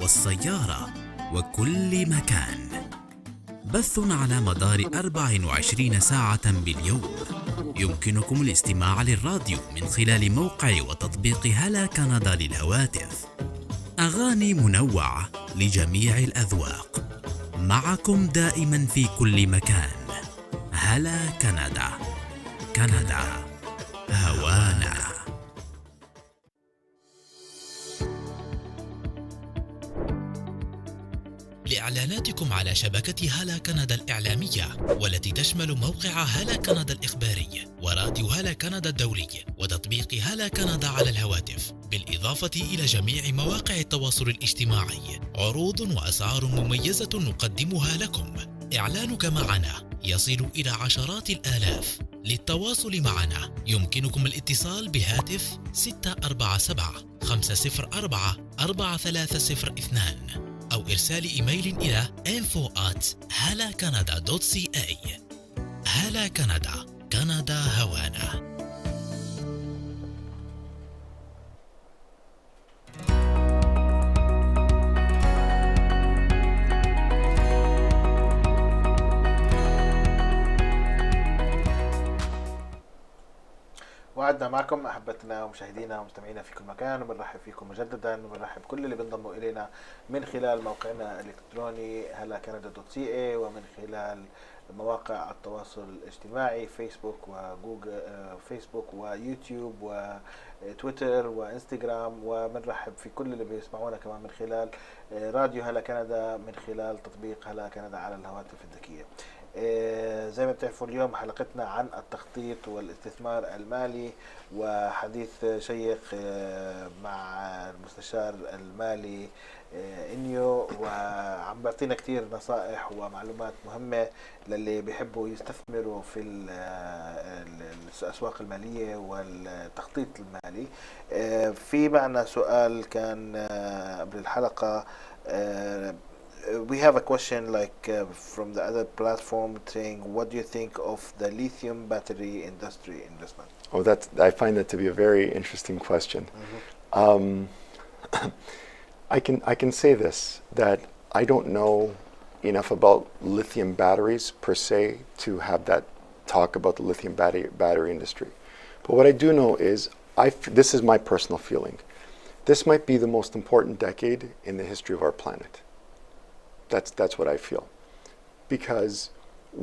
والسيارة وكل مكان. بث على مدار 24 ساعة باليوم. يمكنكم الاستماع للراديو من خلال موقع وتطبيق هلا كندا للهواتف. أغاني منوعة لجميع الأذواق، معكم دائما في كل مكان. هلا كندا، كندا هوانا. لإعلاناتكم على شبكة هلا كندا الإعلامية، والتي تشمل موقع هلا كندا الإخباري وراديو هلا كندا الدولي وتطبيق هلا كندا على الهواتف، بالإضافة إلى جميع مواقع التواصل الاجتماعي. عروض وأسعار مميزة نقدمها لكم. إعلانك معنا يصل إلى عشرات الآلاف. للتواصل معنا يمكنكم الاتصال بهاتف 647-504-4302 أو إرسال إيميل إلى info@halacanada.ca. هلا كندا، كندا هوانا. وعدنا معكم أحبتنا ومشاهدينا ومستمعينا في كل مكان، وبنرحب فيكم مجددا، وبنرحب كل اللي بينضموا إلينا من خلال موقعنا الإلكتروني halacanada.ca ومن خلال مواقع التواصل الاجتماعي فيسبوك وجوجل، فيسبوك ويوتيوب وتويتر وإنستغرام، وبنرحب في كل اللي بيسمعونا كمان من خلال راديو هلا كندا من خلال تطبيق هلا كندا على الهواتف الذكية. زي ما بتعرفوا اليوم حلقتنا عن التخطيط والاستثمار المالي، وحديث شيق مع المستشار المالي إينيو، وعم بيعطينا كتير نصائح ومعلومات مهمة للي بيحبوا يستثمروا في الأسواق المالية والتخطيط المالي. في معنا سؤال كان قبل الحلقة. We have a question from the other platform saying, what do you think of the lithium battery industry investment? Oh, I find that to be a very interesting question. I can say this, that I don't know enough about lithium batteries per se to have that talk about the lithium battery industry. But what I do know is, this is my personal feeling, this might be the most important decade in the history of our planet. That's what I feel, because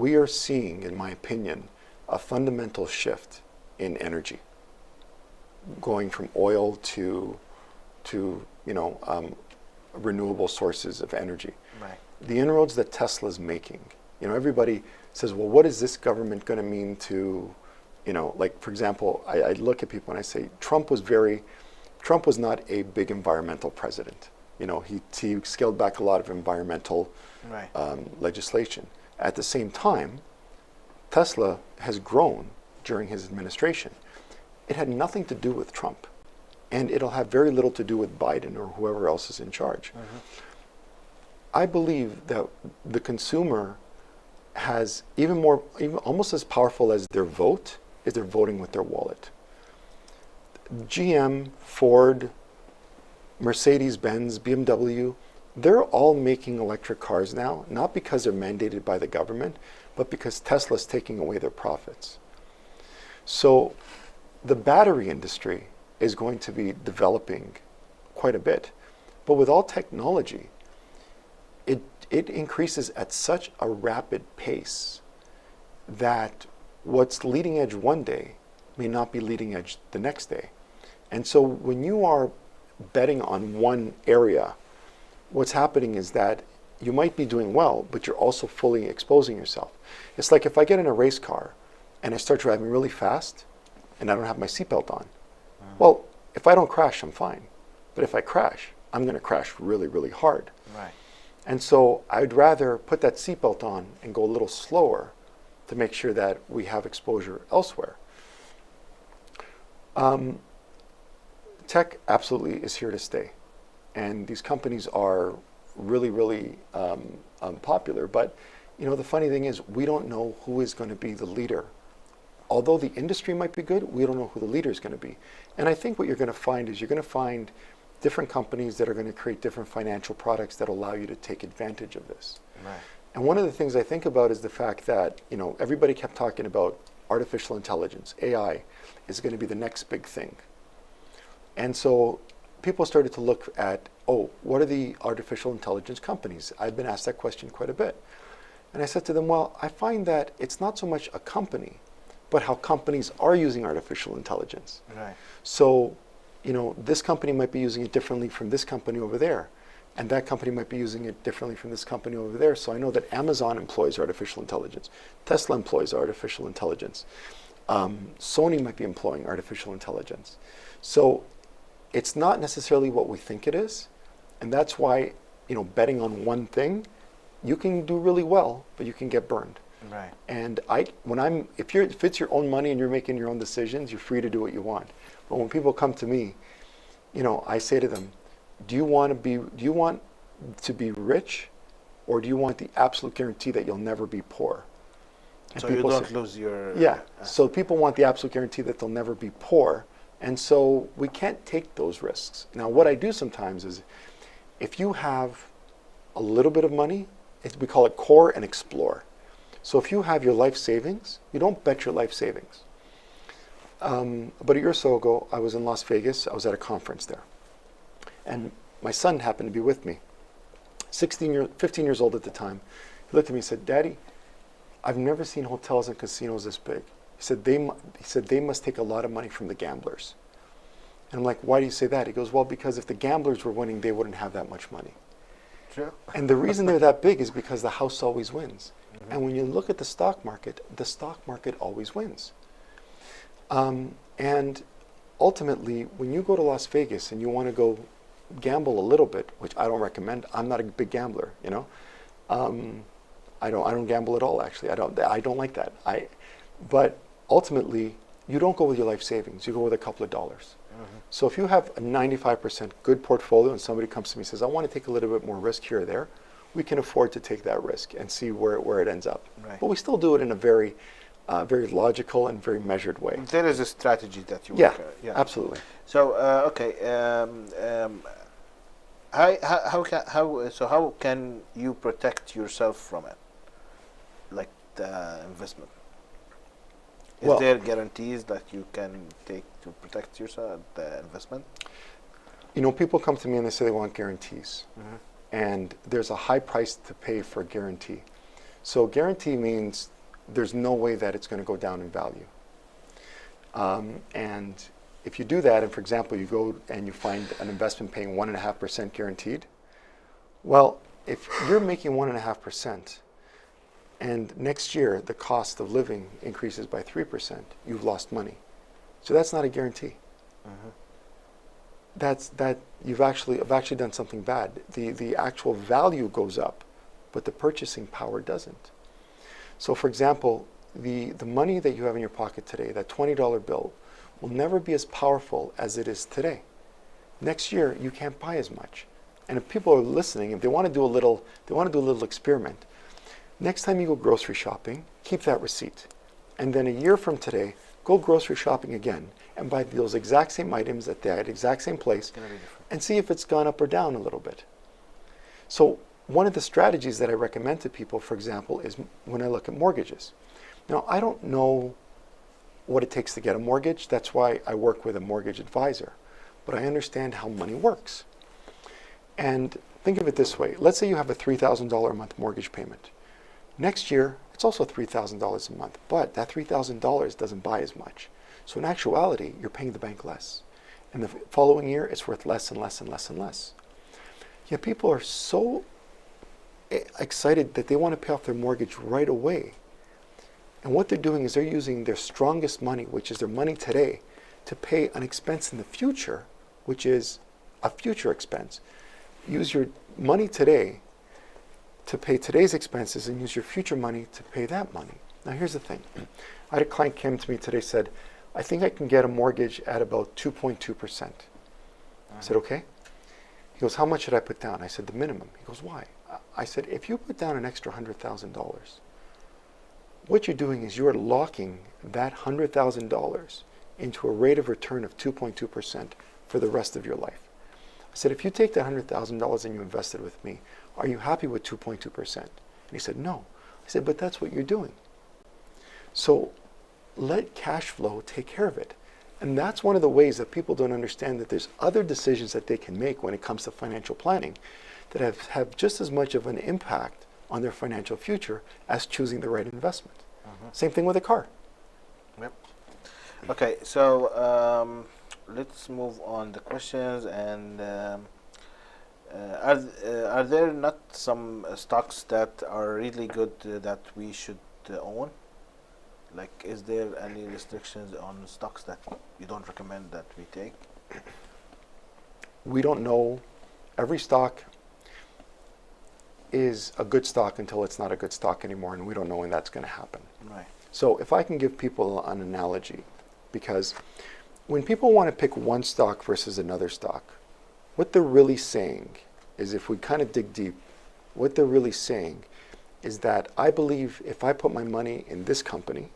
we are seeing, in my opinion, a fundamental shift in energy, going from oil to renewable sources of energy. Right. The inroads that Tesla's making, everybody says, well, what is this government going to mean to, like, for example, I look at people and I say, Trump was not a big environmental president. He scaled back a lot of environmental legislation. At the same time, Tesla has grown during his administration. It had nothing to do with Trump, and it'll have very little to do with Biden or whoever else is in charge. I believe that the consumer has even almost as powerful as their vote is their voting with their wallet. GM, Ford, Mercedes-Benz, BMW, they're all making electric cars now, not because they're mandated by the government, but because Tesla's taking away their profits. So the battery industry is going to be developing quite a bit. But with all technology, it increases at such a rapid pace that what's leading edge one day may not be leading edge the next day. And so when you are betting on one area, what's happening is that you might be doing well, but you're also fully exposing yourself. It's like if I get in a race car and I start driving really fast and I don't have my seatbelt on. Well, if I don't crash, I'm fine. But if I crash, I'm going to crash really, really hard. Right. And so I'd rather put that seatbelt on and go a little slower to make sure that we have exposure elsewhere. Tech absolutely is here to stay. And these companies are really, really popular. But, the funny thing is, we don't know who is going to be the leader. Although the industry might be good, we don't know who the leader is going to be. And I think what you're going to find is you're going to find different companies that are going to create different financial products that allow you to take advantage of this. Right. And one of the things I think about is the fact that, everybody kept talking about artificial intelligence, AI, is going to be the next big thing. And so people started to look at, what are the artificial intelligence companies? I've been asked that question quite a bit. And I said to them, well, I find that it's not so much a company, but how companies are using artificial intelligence. Right. So, this company might be using it differently from this company over there. And that company might be using it differently from this company over there. So I know that Amazon employs artificial intelligence. Tesla employs artificial intelligence. Sony might be employing artificial intelligence. So it's not necessarily what we think it is. And that's why, betting on one thing, you can do really well, but you can get burned. Right. And if it's your own money and you're making your own decisions, you're free to do what you want. But when people come to me, I say to them, do you want to be rich, or do you want the absolute guarantee that you'll never be poor? And so you don't lose your... Yeah, so people want the absolute guarantee that they'll never be poor, and so we can't take those risks. Now what I do sometimes is, if you have a little bit of money, we call it core and explore. So if you have your life savings, you don't bet your life savings. About a year or so ago, I was in Las Vegas. I was at a conference there. And my son happened to be with me. 15 years old at the time. He looked at me and said, "Daddy, I've never seen hotels and casinos this big." He said, they must take a lot of money from the gamblers. And I'm like, "Why do you say that?" He goes, "Well, because if the gamblers were winning, they wouldn't have that much money." Sure. And the reason they're that big is because the house always wins. Mm-hmm. And when you look at the stock market always wins. And ultimately, when you go to Las Vegas and you want to go gamble a little bit, which I don't recommend. I'm not a big gambler, I don't gamble at all, actually. I don't like that. But ultimately, you don't go with your life savings. You go with a couple of dollars. Mm-hmm. So if you have a 95% good portfolio and somebody comes to me and says, "I want to take a little bit more risk here or there," we can afford to take that risk and see where it ends up. Right. But we still do it in a very logical and very measured way. There is a strategy that you work. Yeah, Absolutely. So okay, how can you protect yourself from it, like the investment? Is there guarantees that you can take to protect yourself, the investment? People come to me and they say they want guarantees. Mm-hmm. And there's a high price to pay for a guarantee. So guarantee means there's no way that it's going to go down in value. And if you do that, and for example, you go and you find an investment paying 1.5% guaranteed, well, if you're making 1.5%, and next year the cost of living increases by 3%, you've lost money. So that's not a guarantee. Mm-hmm. I've actually done something bad. The actual value goes up, but the purchasing power doesn't. So for example, the money that you have in your pocket today, that $20 bill, will never be as powerful as it is today. Next year, you can't buy as much. And if people are listening, if they want to do a little experiment, next time you go grocery shopping, keep that receipt. And then a year from today, go grocery shopping again and buy those exact same items at the exact same place and see if it's gone up or down a little bit. So one of the strategies that I recommend to people, for example, is when I look at mortgages. Now, I don't know what it takes to get a mortgage. That's why I work with a mortgage advisor. But I understand how money works. And think of it this way. Let's say you have a $3,000 a month mortgage payment. Next year, it's also $3,000 a month, but that $3,000 doesn't buy as much. So in actuality, you're paying the bank less. And the following year, it's worth less and less and less and less. Yet people are so excited that they want to pay off their mortgage right away. And what they're doing is they're using their strongest money, which is their money today, to pay an expense in the future, which is a future expense. Use your money today to pay today's expenses and use your future money to pay that money. Now here's the thing. I had a client came to me today, said, "I think I can get a mortgage at about 2.2%. I said, "Okay." He goes, "How much should I put down?" I said, "The minimum." He goes, "Why?" I said, "If you put down an extra $100,000, what you're doing is you're locking that $100,000 into a rate of return of 2.2% for the rest of your life." I said, "If you take that $100,000 and you invest it with me, are you happy with 2.2%? And he said, "No." I said, "But that's what you're doing." So let cash flow take care of it. And that's one of the ways that people don't understand that there's other decisions that they can make when it comes to financial planning that have just as much of an impact on their financial future as choosing the right investment. Mm-hmm. Same thing with a car. Yep. Okay, so let's move on the questions. And Are there not some stocks that are really good that we should own? Like, is there any restrictions on stocks that you don't recommend that we take? We don't know. Every stock is a good stock until it's not a good stock anymore, and we don't know when that's going to happen. Right. So if I can give people an analogy, because when people want to pick one stock versus another stock, what they're really saying is, if we kind of dig deep, what they're really saying is that I believe if I put my money in this company,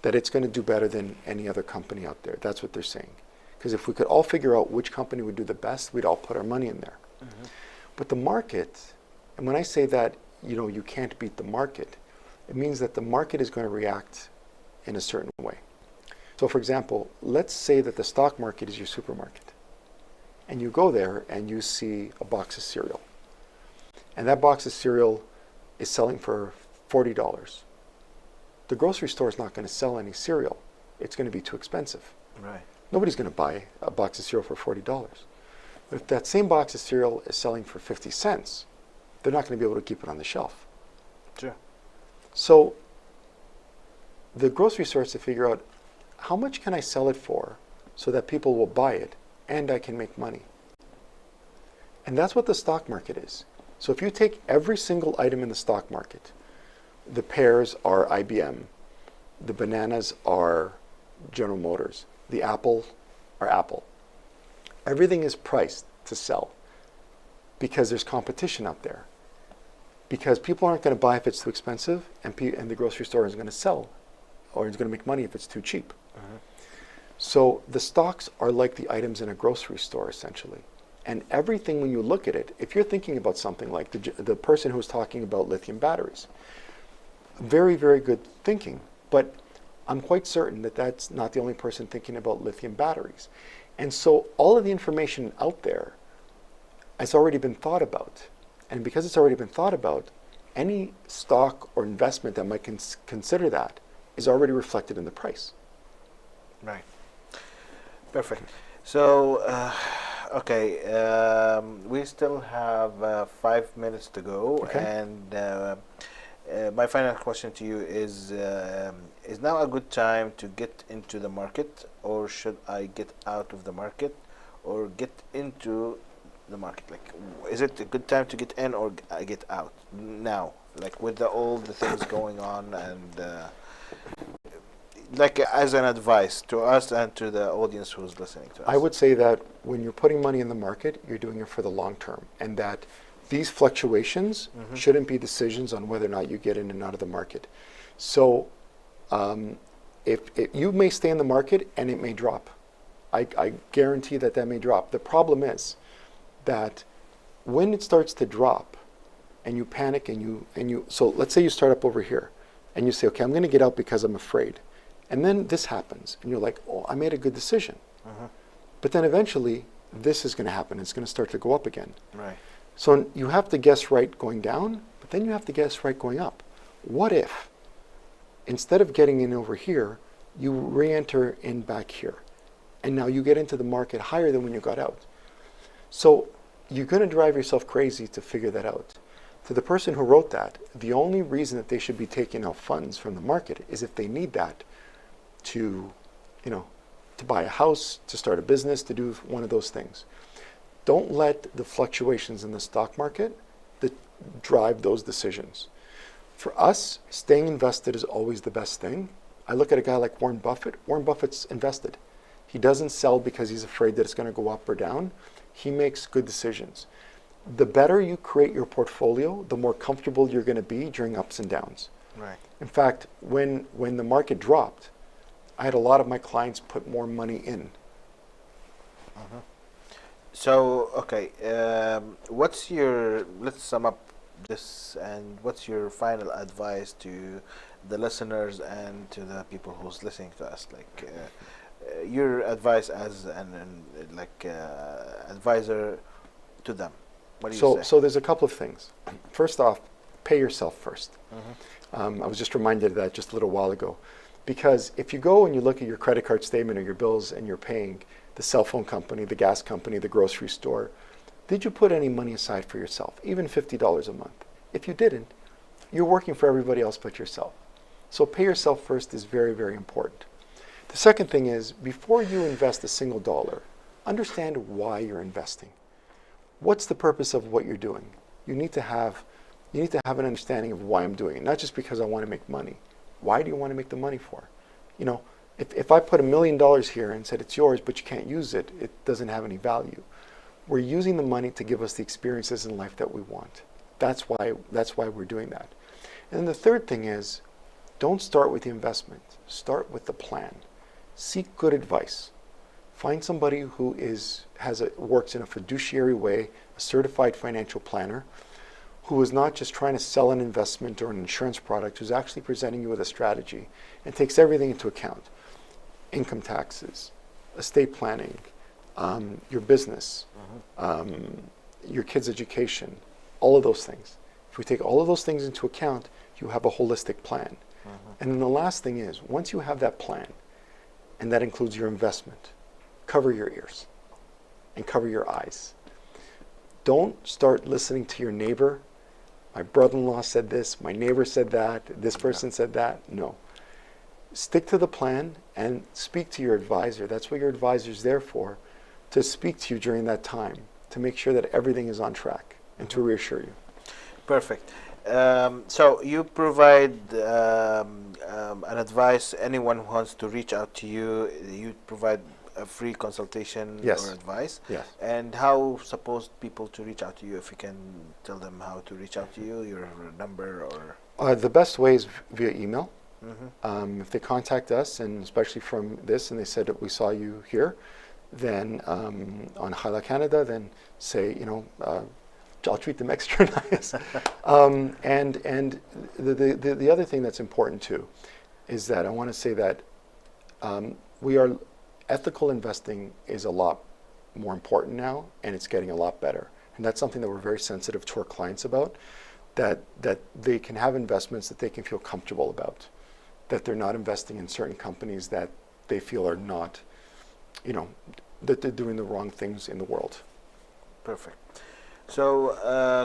that it's going to do better than any other company out there. That's what they're saying. Because if we could all figure out which company would do the best, we'd all put our money in there. Mm-hmm. But the market, and when I say that, you can't beat the market, it means that the market is going to react in a certain way. So for example, let's say that the stock market is your supermarket. And you go there and you see a box of cereal. And that box of cereal is selling for $40. The grocery store is not going to sell any cereal. It's going to be too expensive. Right. Nobody's going to buy a box of cereal for $40. But if that same box of cereal is selling for 50 cents, they're not going to be able to keep it on the shelf. Sure. So the grocery store has to figure out, how much can I sell it for so that people will buy it and I can make money? And that's what the stock market is. So if you take every single item in the stock market, the pears are IBM, the bananas are General Motors, the apples are Apple. Everything is priced to sell because there's competition out there. Because people aren't going to buy if it's too expensive, and the grocery store is going to sell, or is going to make money if it's too cheap. Uh-huh. So the stocks are like the items in a grocery store, essentially. And everything, when you look at it, if you're thinking about something like the person who was talking about lithium batteries, very, very good thinking, but I'm quite certain that that's not the only person thinking about lithium batteries. And so all of the information out there has already been thought about. And because it's already been thought about, any stock or investment that might consider that is already reflected in the price. Right. Perfect. So, we still have 5 minutes to go. Okay. And my final question to you is now a good time to get into the market, or should I get out of the market, or get into the market? Like, is it a good time to get in or get out now, like with all the things going on, and like as an advice to us and to the audience who's listening to us? I would say that when you're putting money in the market, you're doing it for the long term, and that these fluctuations shouldn't be decisions on whether or not you get in and out of the market. So if you may stay in the market and it may drop. I guarantee that may drop. The problem is that when it starts to drop and you panic and you so let's say you start up over here and you say, okay, I'm going to get out because I'm afraid. And then this happens and you're like, oh, I made a good decision. But then eventually this is going to happen. It's going to start to go up again. Right. So you have to guess right going down, but then you have to guess right going up. What if instead of getting in over here, you re-enter in back here, and now you get into the market higher than when you got out? So you're going to drive yourself crazy to figure that out. To the person who wrote that, the only reason that they should be taking out funds from the market is if they need that to, to buy a house, to start a business, to do one of those things. Don't let the fluctuations in the stock market that drive those decisions. For us, staying invested is always the best thing. I look at a guy like Warren Buffett. Warren Buffett's invested. He doesn't sell because he's afraid that it's going to go up or down. He makes good decisions. The better you create your portfolio, the more comfortable you're going to be during ups and downs. Right. In fact, when the market dropped, I had a lot of my clients put more money in. So, okay, let's sum up this, and what's your final advice to the listeners and to the people who's listening to us? Like, your advice as an advisor to them. What do you say? So there's a couple of things. First off, pay yourself first. I was just reminded of that just a little while ago. Because if you go and you look at your credit card statement or your bills and you're paying the cell phone company, the gas company, the grocery store, Did you put any money aside for yourself, even $50 a month? If you didn't, you're working for everybody else but yourself. So pay yourself first is very, very important. The second thing is, before you invest a single dollar, understand why you're investing. What's the purpose of what you're doing? You need to have an understanding of why I'm doing it, not just because I want to make money. Why do you want to make the money for? You know, if I put $1 million here and said it's yours, but you can't use it, it doesn't have any value. We're using the money to give us the experiences in life that we want. That's why we're doing that. And then the third thing is, don't start with the investment. Start with the plan. Seek good advice. Find somebody who works in a fiduciary way, a certified financial planner, who is not just trying to sell an investment or an insurance product, who's actually presenting you with a strategy and takes everything into account. Income taxes, estate planning, your business, your kids' education, all of those things. If we take all of those things into account, you have a holistic plan. And then the last thing is, once you have that plan, and that includes your investment, cover your ears and cover your eyes. Don't start listening to your neighbor. My brother-in-law said this, my neighbor said that, this person said that. No. Stick to the plan and speak to your advisor. That's what your advisor is there for, to speak to you during that time, to make sure that everything is on track and to reassure you. Perfect. So you provide an advice. Anyone who wants to reach out to you, you provide a free consultation or advice. Yes. And how supposed people to reach out to you? If you can tell them how to reach out to you, your number or. The best way is via email. If they contact us, and especially from this, and they said that we saw you here, then on Hyla Canada, then say, you know, I'll treat them extra nice. And the other thing that's important too is that I want to say that ethical investing is a lot more important now, and it's getting a lot better. And that's something that we're very sensitive to our clients about, that they can have investments that they can feel comfortable about, that they're not investing in certain companies that they feel are not, you know, that they're doing the wrong things in the world. Perfect. So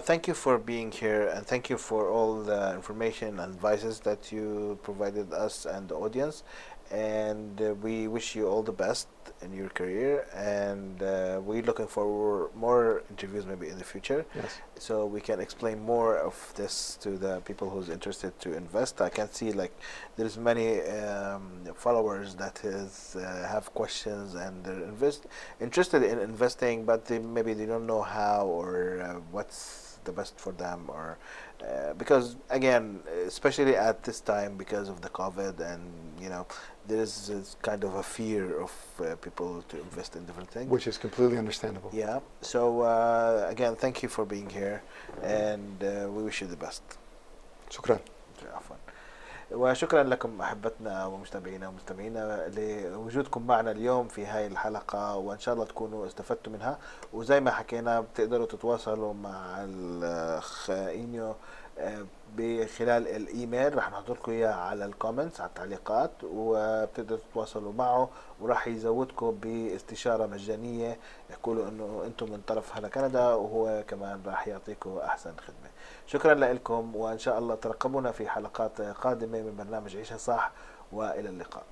thank you for being here, and thank you for all the information and advices that you provided us and the audience. And we wish you all the best in your career, and we're looking for more interviews maybe in the future. Yes. So we can explain more of this to the people who's interested to invest. I can see like there's many followers that have questions, and they're interested in investing, but maybe they don't know how or what's the best for them, or because again, especially at this time because of the COVID, and you know, there is this kind of a fear of people to invest in different things, which is completely understandable. Yeah. So again, thank you for being here, and we wish you the best. شكرا. عفوا. وشكرا لكم أحبتنا ومتابعينا ومستمعينا لوجودكم معنا اليوم في هاي الحلقة، وإن شاء الله تكونوا استفدتوا منها. وزي ما حكينا بتقدروا تتواصلوا مع الأخ إينيو بخلال الإيميل، رح نحط لكم إياه على الكومنتس، على التعليقات، وبتقدروا تتواصلوا معه، وراح يزودكم باستشارة مجانية، يقولوا إنه أنتم من طرف هلا كندا، وهو كمان راح يعطيكم أحسن خدمة. شكرا لكم، وإن شاء الله ترقبونا في حلقات قادمة من برنامج عيشها صح، وإلى اللقاء.